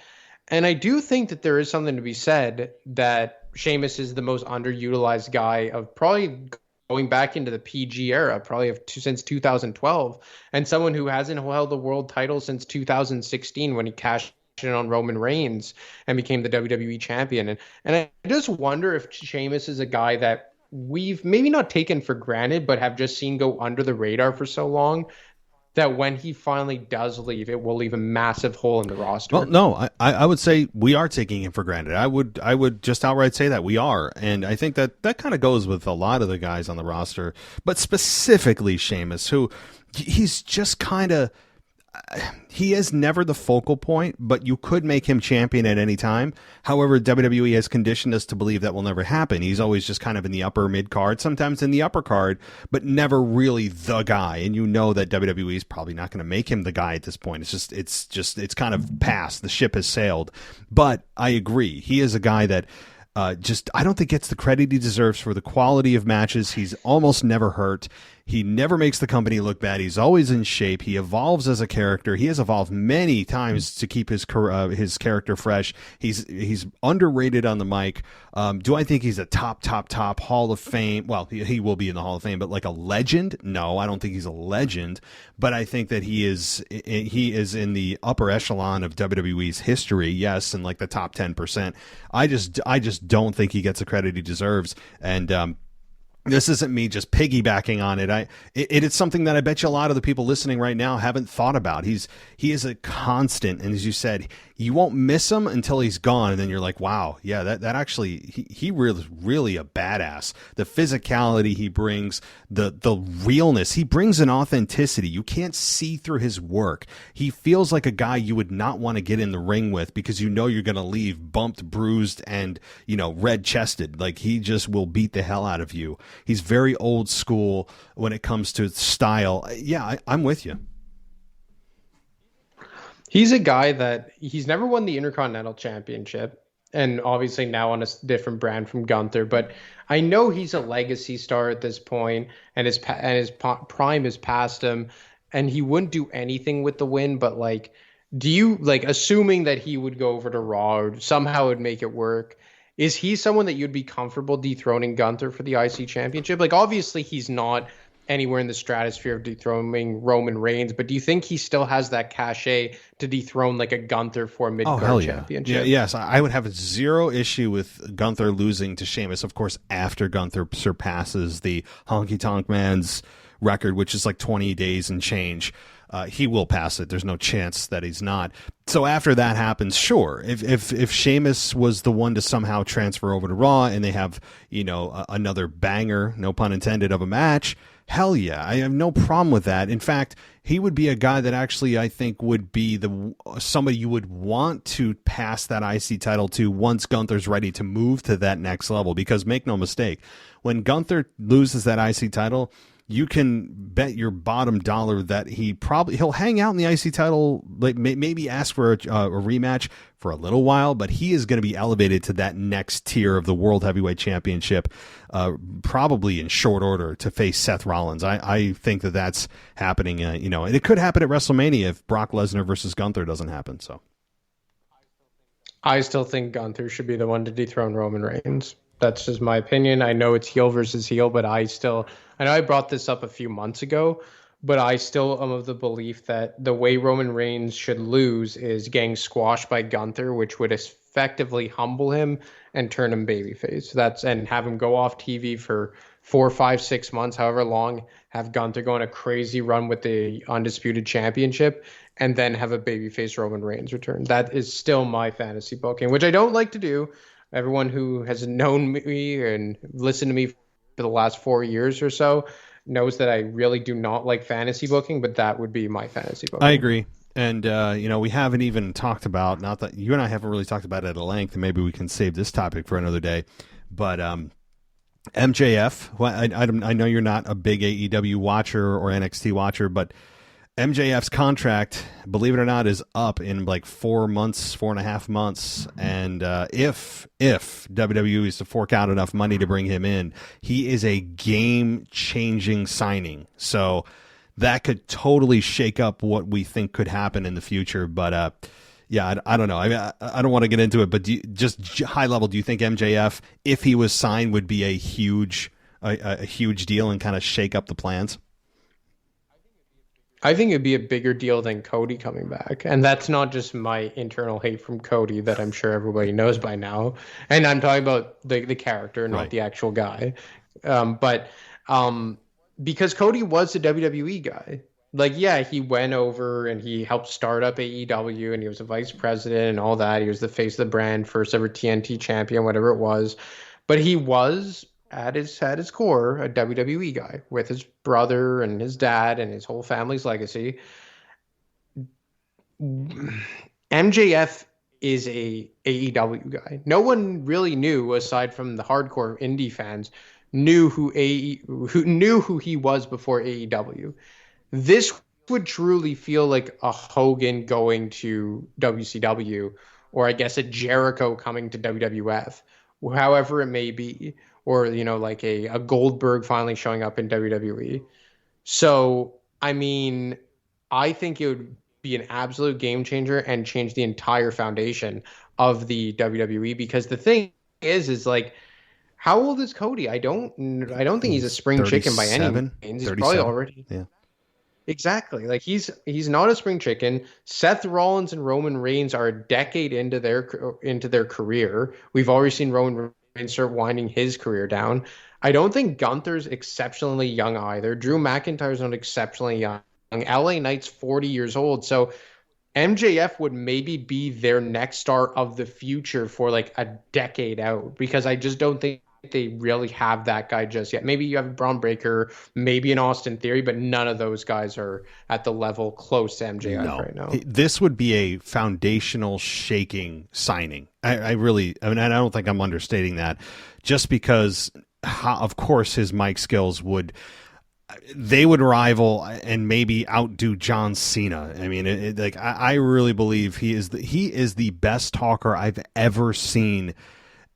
S5: And I do think that there is something to be said that Sheamus is the most underutilized guy of probably going back into the PG era, probably since 2012, and someone who hasn't held the world title since 2016 when he cashed in on Roman Reigns and became the WWE champion. And I just wonder if Sheamus is a guy that we've maybe not taken for granted, but have just seen go under the radar for so long, that when he finally does leave, it will leave a massive hole in the roster.
S1: Well, no, I would say we are taking him for granted. I would just outright say that we are. And I think that kind of goes with a lot of the guys on the roster, but specifically Sheamus, who he's just kind of, he is never the focal point, but you could make him champion at any time. However, WWE has conditioned us to believe that will never happen. He's always just kind of in the upper mid card, sometimes in the upper card, but never really the guy. And you know that WWE is probably not going to make him the guy at this point. It's kind of past. The ship has sailed. But I agree. He is a guy that I don't think gets the credit he deserves for the quality of matches. He's almost never hurt. He never makes the company look bad. He's always in shape. He evolves as a character. He has evolved many times to keep his character fresh. He's underrated on the mic. Do I think he's a top Hall of Fame? Well, he will be in the Hall of Fame, but like a legend? No, I don't think he's a legend. But I think that he is in the upper echelon of WWE's history. Yes, in like the top 10%. I just don't think he gets the credit he deserves. And this isn't me just piggybacking on it. It's something that I bet you a lot of the people listening right now haven't thought about. He is a constant, and as you said, you won't miss him until he's gone, and then you're like, wow, yeah, that actually he really a badass. The physicality he brings, the realness, he brings an authenticity. You can't see through his work. He feels like a guy you would not want to get in the ring with because you know you're going to leave bumped, bruised, and red chested. Like, he just will beat the hell out of you. He's very old school when it comes to style. Yeah, I'm with you.
S5: He's a guy that he's never won the Intercontinental Championship, and obviously now on a different brand from Gunther. But I know he's a legacy star at this point, and his prime is past him, and he wouldn't do anything with the win. But like, do you assuming that he would go over to Raw or somehow would make it work? Is he someone that you'd be comfortable dethroning Gunther for the IC Championship? Like, obviously he's not anywhere in the stratosphere of dethroning Roman Reigns, but do you think he still has that cachet to dethrone like a Gunther for a mid-card championship?
S1: Yeah, yes, I would have zero issue with Gunther losing to Sheamus, of course, after Gunther surpasses the Honky Tonk Man's record, which is like 20 days and change. he will pass it. There's no chance that he's not. So after that happens, sure. If Sheamus was the one to somehow transfer over to Raw and they have, another banger, no pun intended, of a match, hell yeah, I have no problem with that. In fact, he would be a guy that actually I think would be somebody you would want to pass that IC title to once Gunther's ready to move to that next level. Because make no mistake, when Gunther loses that IC title, you can bet your bottom dollar that he'll hang out in the IC title, like maybe ask for a rematch for a little while, but he is going to be elevated to that next tier of the World Heavyweight Championship, probably in short order, to face Seth Rollins. I think that's happening, and it could happen at WrestleMania if Brock Lesnar versus Gunther doesn't happen. So,
S5: I still think Gunther should be the one to dethrone Roman Reigns. That's just my opinion. I know it's heel versus heel, but I know I brought this up a few months ago, but I still am of the belief that the way Roman Reigns should lose is getting squashed by Gunther, which would effectively humble him and turn him babyface. And have him go off TV for 4, 5, 6 months, however long, have Gunther go on a crazy run with the Undisputed Championship, and then have a babyface Roman Reigns return. That is still my fantasy booking, which I don't like to do. Everyone who has known me and listened to me for the last 4 years or so knows that I really do not like fantasy booking, but that would be my fantasy booking.
S1: I agree. And, we haven't even talked about, not that you and I haven't really talked about it at length, and maybe we can save this topic for another day, but MJF, well, I know you're not a big AEW watcher or NXT watcher, but MJF's contract, believe it or not, is up in like 4.5 months. And if WWE is to fork out enough money to bring him in, he is a game-changing signing. So that could totally shake up what we think could happen in the future. But I don't know. I mean, I don't want to get into it, but just high level, do you think MJF, if he was signed, would be a huge deal and kind of shake up the plans?
S5: I think it'd be a bigger deal than Cody coming back. And that's not just my internal hate from Cody that I'm sure everybody knows by now. And I'm talking about the character, not the actual guy. Because Cody was a WWE guy. Like, yeah, he went over and he helped start up AEW and he was a vice president and all that. He was the face of the brand, first ever TNT champion, whatever it was. But he was, at his core, a WWE guy with his brother and his dad and his whole family's legacy. MJF is a AEW guy. No one really knew, aside from the hardcore indie fans, knew who he was before AEW. This would truly feel like a Hogan going to WCW, or I guess a Jericho coming to WWF, however it may be, or, like a Goldberg finally showing up in WWE. So, I mean, I think it would be an absolute game changer and change the entire foundation of the WWE, because the thing is like, how old is Cody? I don't think he's a spring chicken by any means. He's probably already.
S1: Yeah.
S5: Exactly. Like he's not a spring chicken. Seth Rollins and Roman Reigns are a decade into their career. We've already seen Roman Reigns start winding his career down. I don't think Gunther's exceptionally young either. Drew McIntyre's not exceptionally young. LA Knight's 40 years old. So MJF would maybe be their next star of the future for like a decade out, because I just don't think they really have that guy just yet. Maybe you have Braun Breaker, maybe an Austin Theory, but none of those guys are at the level close to MJF right now.
S1: This would be a foundational shaking signing. I don't think I'm understating that, just because of course his mic skills would rival and maybe outdo John Cena. I mean, I really believe he is the best talker I've ever seen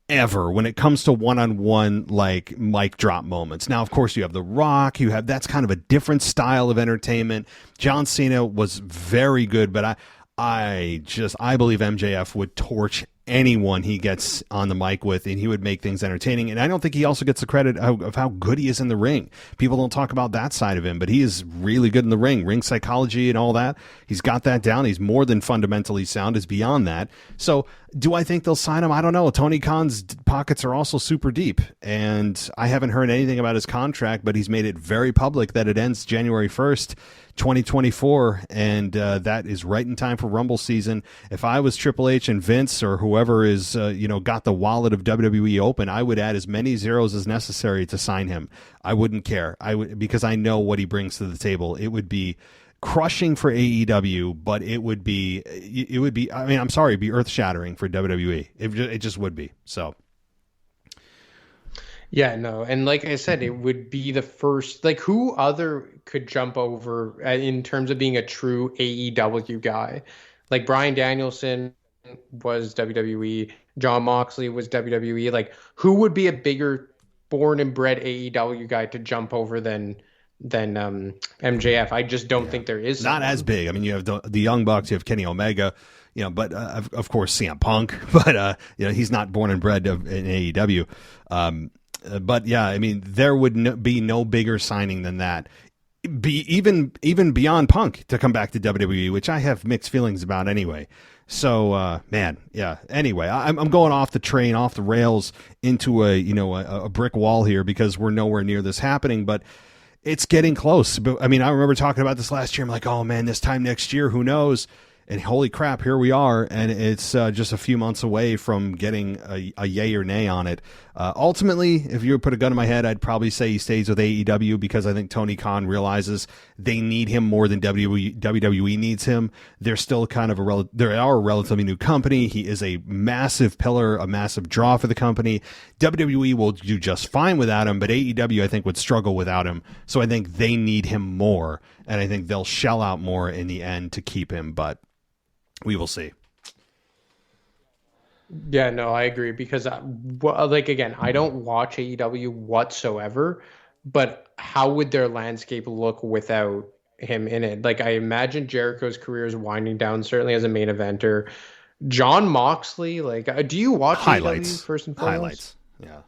S1: ever when it comes to one-on-one like mic drop moments. Now, of course, you have The Rock, that's kind of a different style of entertainment. John Cena was very good, but I believe MJF would torch anyone he gets on the mic with, and he would make things entertaining. And I don't think he also gets the credit of how good he is in the ring. People don't talk about that side of him, but he is really good in the ring psychology and all that. He's got that down. He's more than fundamentally sound. Is beyond that. So do I think they'll sign him? I don't know. Tony Khan's pockets are also super deep, and I haven't heard anything about his contract, but he's made it very public that it ends January 1st, 2024, and that is right in time for Rumble season. If I was Triple H and Vince or whoever is, got the wallet of WWE open, I would add as many zeros as necessary to sign him. I wouldn't care. Because I know what he brings to the table. It would be crushing for AEW, but it would be. I mean, I'm sorry, it'd be earth shattering for WWE. It just would be. So.
S5: Yeah, no. And like I said, it would be the first, like, who other could jump over in terms of being a true AEW guy? Like, Bryan Danielson was WWE, Jon Moxley was WWE. Like, who would be a bigger born and bred AEW guy to jump over than MJF? I just don't think there is
S1: not
S5: someone.
S1: as big. I mean, you have the Young Bucks, you have Kenny Omega, but of course CM Punk, but he's not born and bred in AEW. But yeah, I mean, there would be no bigger signing than that. Even beyond Punk to come back to WWE, which I have mixed feelings about anyway. So, man, yeah. Anyway, I'm going off the train, off the rails into a brick wall here because we're nowhere near this happening, but it's getting close. But I mean, I remember talking about this last year. I'm like, oh man, this time next year, who knows? And holy crap, here we are, and it's just a few months away from getting a yay or nay on it. Ultimately, if you put a gun in my head, I'd probably say he stays with AEW because I think Tony Khan realizes they need him more than WWE needs him. They're still kind of they are a relatively new company. He is a massive pillar, a massive draw for the company. WWE will do just fine without him, but AEW I think would struggle without him. So I think they need him more, and I think they'll shell out more in the end to keep him, but we will see.
S5: Yeah, no, I agree because, again, I don't watch AEW whatsoever, but how would their landscape look without him in it? Like, I imagine Jericho's career is winding down, certainly as a main eventer. Jon Moxley, like, do you watch
S1: highlights
S5: AEW first and foremost?
S1: Highlights, yeah.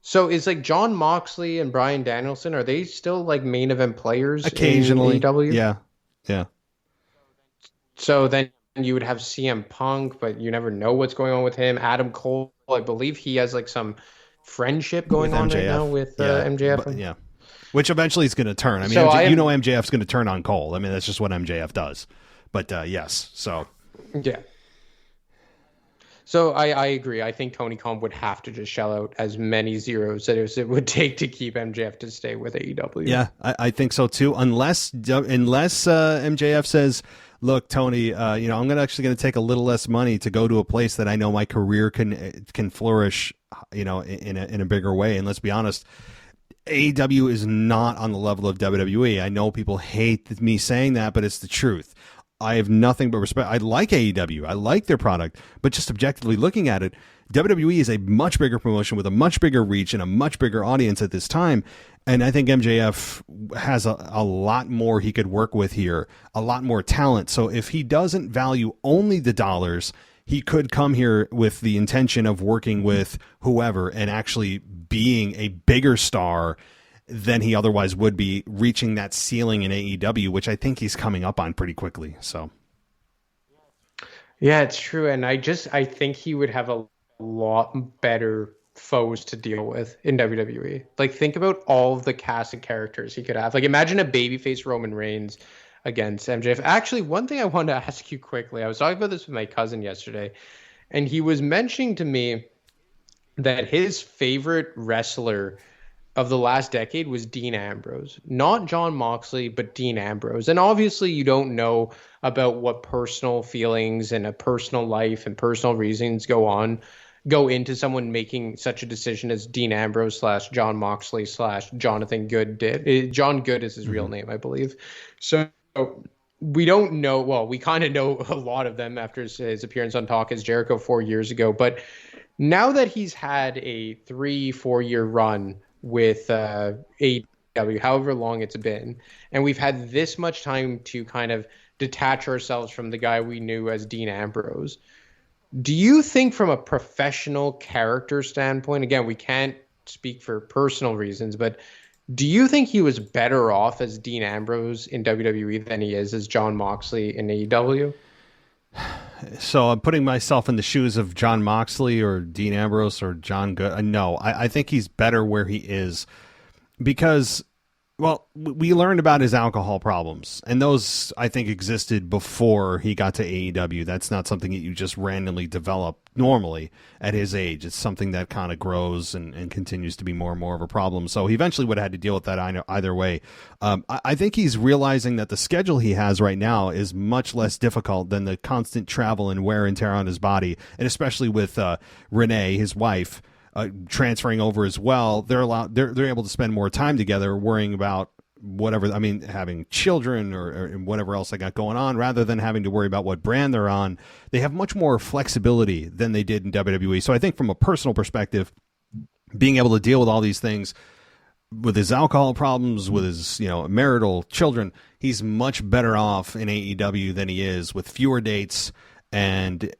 S5: So is like Jon Moxley and Bryan Danielson, are they still like main event players
S1: occasionally
S5: in AEW?
S1: Yeah.
S5: So then you would have CM Punk, but you never know what's going on with him. Adam Cole, I believe he has like some friendship going on right now with MJF.
S1: But, yeah, which eventually is going to turn. I mean, MJF's going to turn on Cole. I mean, that's just what MJF does. But yes, so
S5: yeah. So I agree. I think Tony Khan would have to just shell out as many zeros as it would take to keep MJF to stay with AEW.
S1: Yeah, I think so too. Unless MJF says, look, Tony, I'm actually going to take a little less money to go to a place that I know my career can flourish, in a bigger way. And let's be honest, AEW is not on the level of WWE. I know people hate me saying that, but it's the truth. I have nothing but respect. I like AEW. I like their product, but just objectively looking at it, WWE is a much bigger promotion with a much bigger reach and a much bigger audience at this time. And I think MJF has a lot more he could work with here, a lot more talent. So if he doesn't value only the dollars, he could come here with the intention of working with whoever and actually being a bigger star than he otherwise would be, reaching that ceiling in AEW, which I think he's coming up on pretty quickly. So,
S5: yeah, it's true. And I think he would have a lot better foes to deal with in WWE. Like, think about all of the cast and characters he could have. Like, imagine a babyface Roman Reigns against MJF. Actually, one thing I wanted to ask you quickly, I was talking about this with my cousin yesterday, and he was mentioning to me that his favorite wrestler of the last decade was Dean Ambrose. Not Jon Moxley, but Dean Ambrose. And obviously you don't know about what personal feelings and a personal life and personal reasons go into someone making such a decision as Dean Ambrose / Jon Moxley / Jonathan Good did. John Good is his real name, I believe. So we don't know. Well, we kind of know a lot of them after his appearance on Talk as Jericho 4 years ago. But now that he's had a 3-4 year run with AEW, however long it's been, and we've had this much time to kind of detach ourselves from the guy we knew as Dean Ambrose, do you think from a professional character standpoint, again, we can't speak for personal reasons, but do you think he was better off as Dean Ambrose in WWE than he is as Jon Moxley in AEW?
S1: So I'm putting myself in the shoes of Jon Moxley or Dean Ambrose or John Good. No, I think he's better where he is because Well, we learned about his alcohol problems, and those, I think, existed before he got to AEW. That's not something that you just randomly develop normally at his age. It's something that kind of grows and continues to be more and more of a problem. So he eventually would have had to deal with that either way. I think he's realizing that the schedule he has right now is much less difficult than the constant travel and wear and tear on his body, and especially with Renee, his wife, transferring over as well. They're able to spend more time together worrying about whatever, I mean, having children or whatever else they got going on, rather than having to worry about what brand they're on. They have much more flexibility than they did in WWE. So I think from a personal perspective, being able to deal with all these things, with his alcohol problems, with his, marital children, he's much better off in AEW than he is with fewer dates, and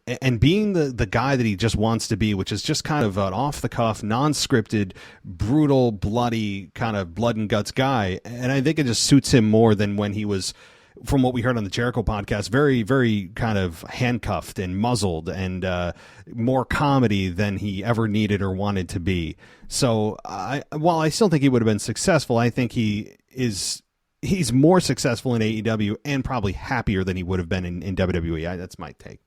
S1: being the guy that he just wants to be, which is just kind of an off-the-cuff, non-scripted, brutal, bloody, kind of blood and guts guy. And I think it just suits him more than when he was, from what we heard on the Jericho podcast, very, very kind of handcuffed and muzzled, and more comedy than he ever needed or wanted to be. So while I still think he would have been successful, I think he's more successful in AEW and probably happier than he would have been in WWE. That's my take.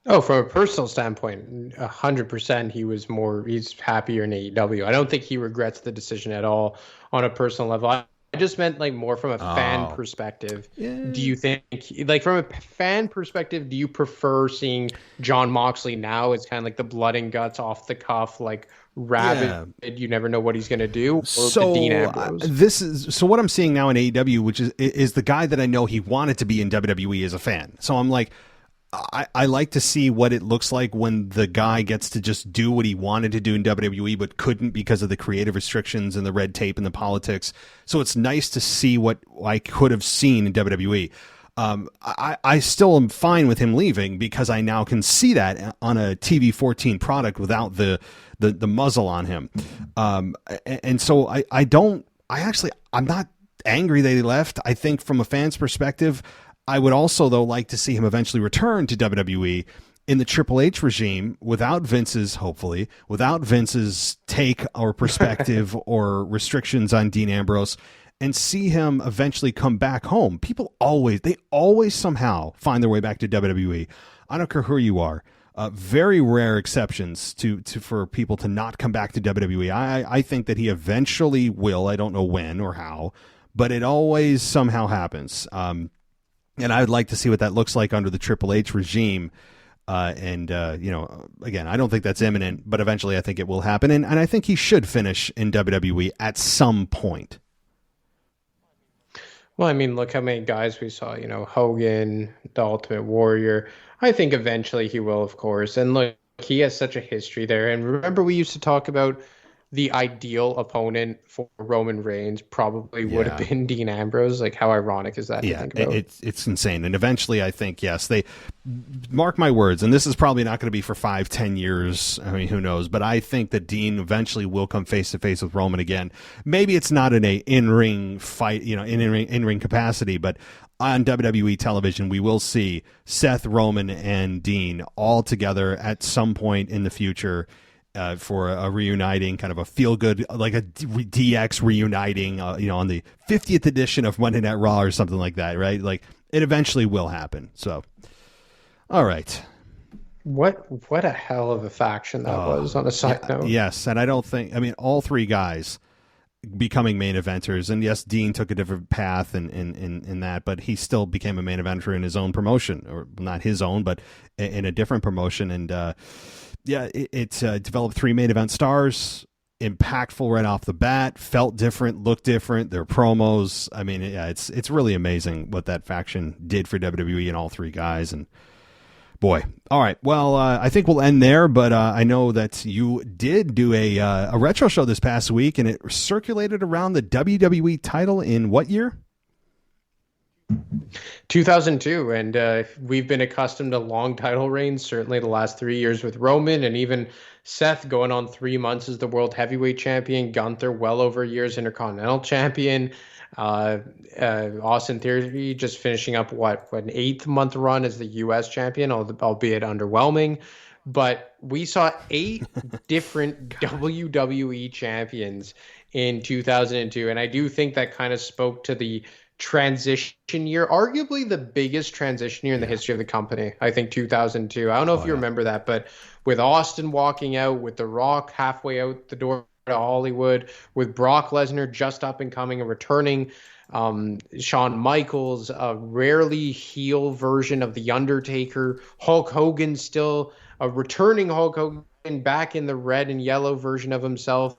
S5: Oh, from a personal standpoint, 100% he's happier in AEW. I don't think he regrets the decision at all on a personal level. I just meant more from a fan perspective. Yeah. Do you think, from a fan perspective, do you prefer seeing Jon Moxley now as kind of the blood and guts, off the cuff, rabid, you never know what he's going to do, or the Dean Ambrose?
S1: So what I'm seeing now in AEW, which is the guy that I know he wanted to be in WWE as a fan. So I'm I like to see what it looks like when the guy gets to just do what he wanted to do in WWE but couldn't because of the creative restrictions and the red tape and the politics. So it's nice to see what I could have seen in WWE. I still am fine with him leaving because I now can see that on a TV 14 product without the muzzle on him. And so I'm not angry that he left. I think from a fan's perspective, I would also, though, like to see him eventually return to WWE in the Triple H regime without Vince's take or perspective or restrictions on Dean Ambrose, and see him eventually come back home. People always somehow find their way back to WWE. I don't care who you are. Very rare exceptions for people to not come back to WWE. I think that he eventually will. I don't know when or how, but it always somehow happens. And I would like to see what that looks like under the Triple H regime. Again, I don't think that's imminent, but eventually I think it will happen. And I think he should finish in WWE at some point.
S5: Well, I mean, look how many guys we saw, Hogan, the Ultimate Warrior. I think eventually he will, of course. And look, he has such a history there. And remember, we used to talk about the ideal opponent for Roman Reigns probably would have been Dean Ambrose. How ironic is that to think about?
S1: It's insane. And eventually I think, yes, they mark my words, and this is probably not going to be for 5-10 years. I mean, who knows? But I think that Dean eventually will come face to face with Roman again. Maybe it's not in a in-ring fight, in-ring capacity, but on WWE television, we will see Seth, Roman, and Dean all together at some point in the future. For a reuniting, kind of a feel-good, like a DX reuniting, on the 50th edition of Monday Night Raw or something like that, right? It eventually will happen. So, all right.
S5: What a hell of a faction that was, on a side note.
S1: Yes, and all three guys becoming main eventers, and yes, Dean took a different path in that, but he still became a main eventer in his own promotion, or not his own, but in a different promotion, and it developed 3 main event stars, impactful right off the bat, felt different, looked different, their promos. I mean, it's really amazing what that faction did for WWE and all 3 guys. And boy, all right. Well, I think we'll end there, but I know that you did do a retro show this past week, and it circulated around the WWE title in what year?
S5: 2002, and we've been accustomed to long title reigns, certainly the last 3 years with Roman, and even Seth going on 3 months as the world heavyweight champion, Gunther well over a year as Intercontinental champion, Austin Theory just finishing up an 8th month run as the US champion, albeit underwhelming. But we saw 8 different WWE champions in 2002. And I do think that kind of spoke to the transition year, arguably the biggest transition year in the history of the company. I think 2002. I don't know if you remember that, but with Austin walking out, with The Rock halfway out the door to Hollywood, with Brock Lesnar just up and coming and returning, Shawn Michaels, a rarely heel version of The Undertaker, Hulk Hogan still a returning Hulk Hogan back in the red and yellow version of himself.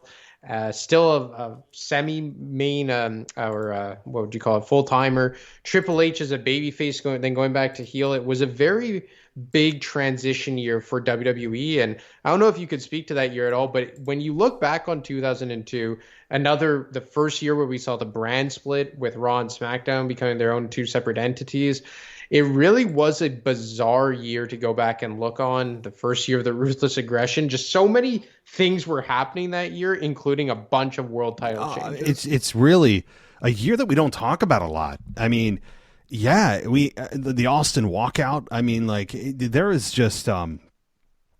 S5: Still a semi-main or what would you call it, full-timer. Triple H is a babyface going back to heel. It was a very big transition year for WWE, and I don't know if you could speak to that year at all, but when you look back on 2002, the first year where we saw the brand split with Raw and SmackDown becoming their own two separate entities, it really was a bizarre year to go back and look on. The first year of the Ruthless Aggression, just so many things were happening that year, including a bunch of world title changes.
S1: It's really a year that we don't talk about a lot. I mean, yeah, the Austin walkout. I mean, like there is just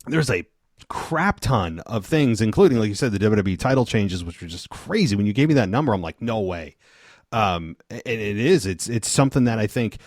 S1: there's a crap ton of things, including, like you said, the WWE title changes, which were just crazy. When you gave me that number, I'm like, no way. And it's something that I think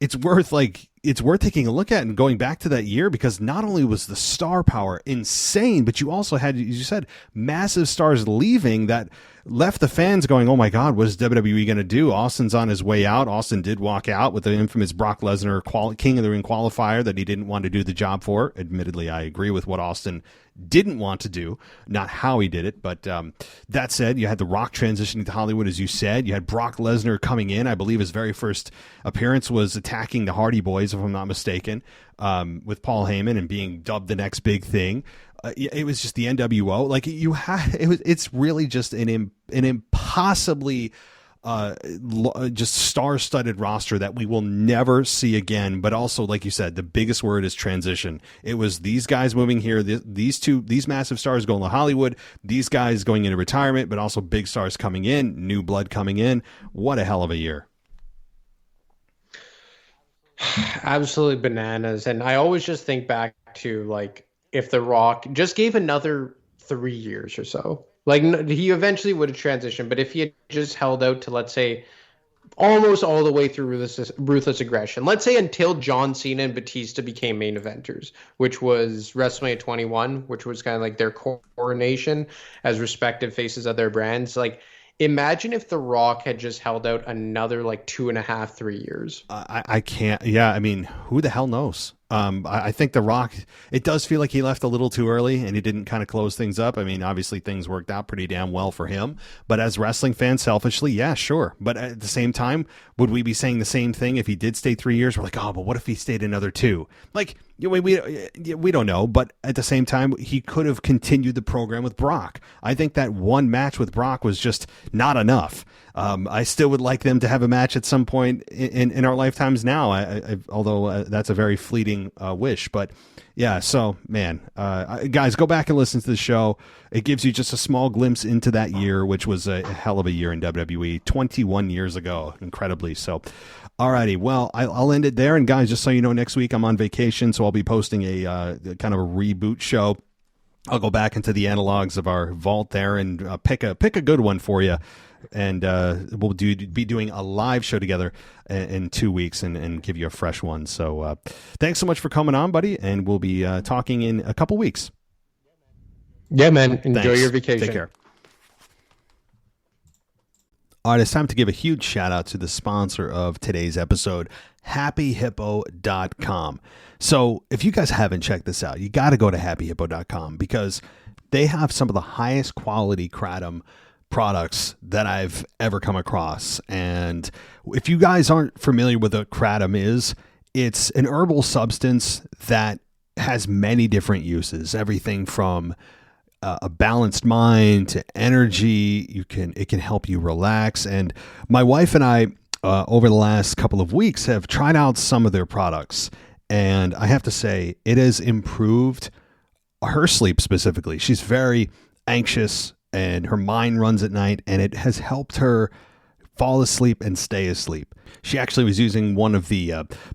S1: it's worth taking a look at and going back to that year, because not only was the star power insane, but you also had, as you said, massive stars leaving that left the fans going, oh my God, what is WWE going to do? Austin's on his way out. Austin did walk out with the infamous Brock Lesnar King of the Ring qualifier that he didn't want to do the job for. Admittedly, I agree with what Austin didn't want to do, not how he did it. But that said, you had The Rock transitioning to Hollywood, as you said. You had Brock Lesnar coming in. I believe his very first appearance was attacking the Hardy Boys, if I'm not mistaken, with Paul Heyman and being dubbed the next big thing. It was just the NWO. Like it's really just an impossibly just star-studded roster that we will never see again. But also, like you said, the biggest word is transition. It was these guys moving here, these massive stars going to Hollywood, these guys going into retirement, but also big stars coming in, new blood coming in. What a hell of a year.
S5: Absolutely bananas. And I always just think back to, like, if The Rock just gave another 3 years or so, like, he eventually would have transitioned. But if he had just held out to, let's say, almost all the way through Ruthless Aggression, let's say until John Cena and Batista became main eventers, which was WrestleMania 21, which was kind of like their coronation as respective faces of their brands. Like, imagine if The Rock had just held out another like 2.5, 3 years.
S1: I can't. Yeah, I mean, who the hell knows? I think The Rock, it does feel like he left a little too early and he didn't kind of close things up. I mean, obviously things worked out pretty damn well for him, but as wrestling fans, selfishly, yeah, sure. But at the same time, would we be saying the same thing if he did stay 3 years? We're like, oh, but what if he stayed another 2? Like, we don't know, but at the same time, he could have continued the program with Brock. I think that one match with Brock was just not enough. I still would like them to have a match at some point in our lifetimes now, although that's a very fleeting wish. But yeah, so man, guys, go back and listen to the show. It gives you just a small glimpse into that year, which was a hell of a year in WWE 21 years ago, incredibly so. Alrighty, well, I'll end it there. And guys, just so you know, next week I'm on vacation, so I'll be posting a kind of a reboot show. I'll go back into the analogs of our vault there and pick a good one for you. And we'll be doing a live show together in 2 weeks and give you a fresh one. So thanks so much for coming on, buddy. And we'll be talking in a couple weeks.
S5: Yeah, man. Enjoy
S1: Thanks.
S5: your vacation.
S1: Take care. All right, it's time to give a huge shout out to the sponsor of today's episode, happyhippo.com. So if you guys haven't checked this out, you got to go to happyhippo.com because they have some of the highest quality kratom products that I've ever come across. And if you guys aren't familiar with what kratom is, it's an herbal substance that has many different uses, everything from a balanced mind to energy. It can help you relax. And my wife and I, over the last couple of weeks, have tried out some of their products. And I have to say, it has improved her sleep specifically. She's very anxious and her mind runs at night, and it has helped her fall asleep and stay asleep. She actually was using one of the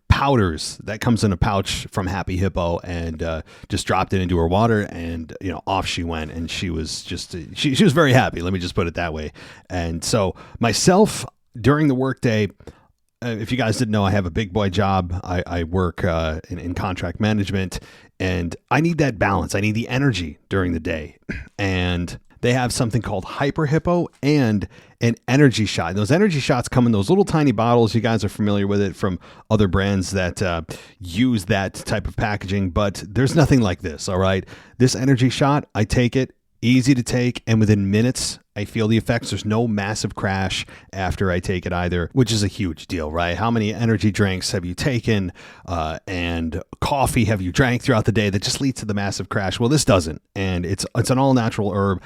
S1: powders that comes in a pouch from Happy Hippo and just dropped it into her water, and off she went, and she was just she was very happy. Let me just put it that way. And so myself, during the workday, if you guys didn't know, I have a big boy job. I work in contract management, and I need that balance. I need the energy during the day, and they have something called Hyper Hippo and an energy shot. And those energy shots come in those little tiny bottles. You guys are familiar with it from other brands that use that type of packaging, but there's nothing like this. All right. This energy shot, I take it, easy to take, and within minutes, I feel the effects. There's no massive crash after I take it either, which is a huge deal, right? How many energy drinks have you taken and coffee have you drank throughout the day that just leads to the massive crash? Well, this doesn't, and it's an all-natural herb.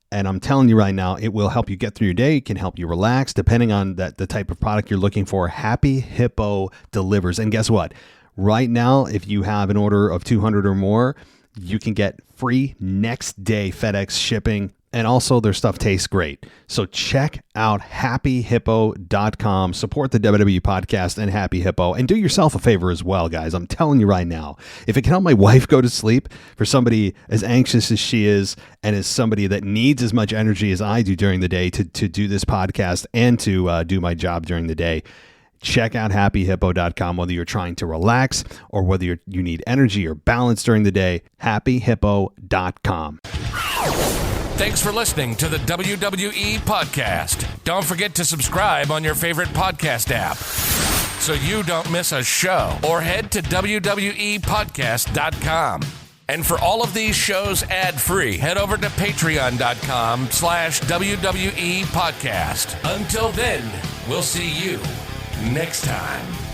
S1: And I'm telling you right now, it will help you get through your day. It can help you relax, depending on the type of product you're looking for. Happy Hippo delivers. And guess what? Right now, if you have an order of 200 or more, you can get free next day FedEx shipping. And also their stuff tastes great. So check out happyhippo.com. Support the WWE podcast and Happy Hippo. And do yourself a favor as well, guys. I'm telling you right now, if it can help my wife go to sleep, for somebody as anxious as she is and as somebody that needs as much energy as I do during the day to do this podcast and to do my job during the day, check out happyhippo.com. Whether you're trying to relax or whether you need energy or balance during the day, happyhippo.com.
S6: Thanks for listening to the WWE Podcast. Don't forget to subscribe on your favorite podcast app so you don't miss a show, or head to WWEpodcast.com. And for all of these shows ad-free, head over to patreon.com/WWE Podcast. Until then, we'll see you next time.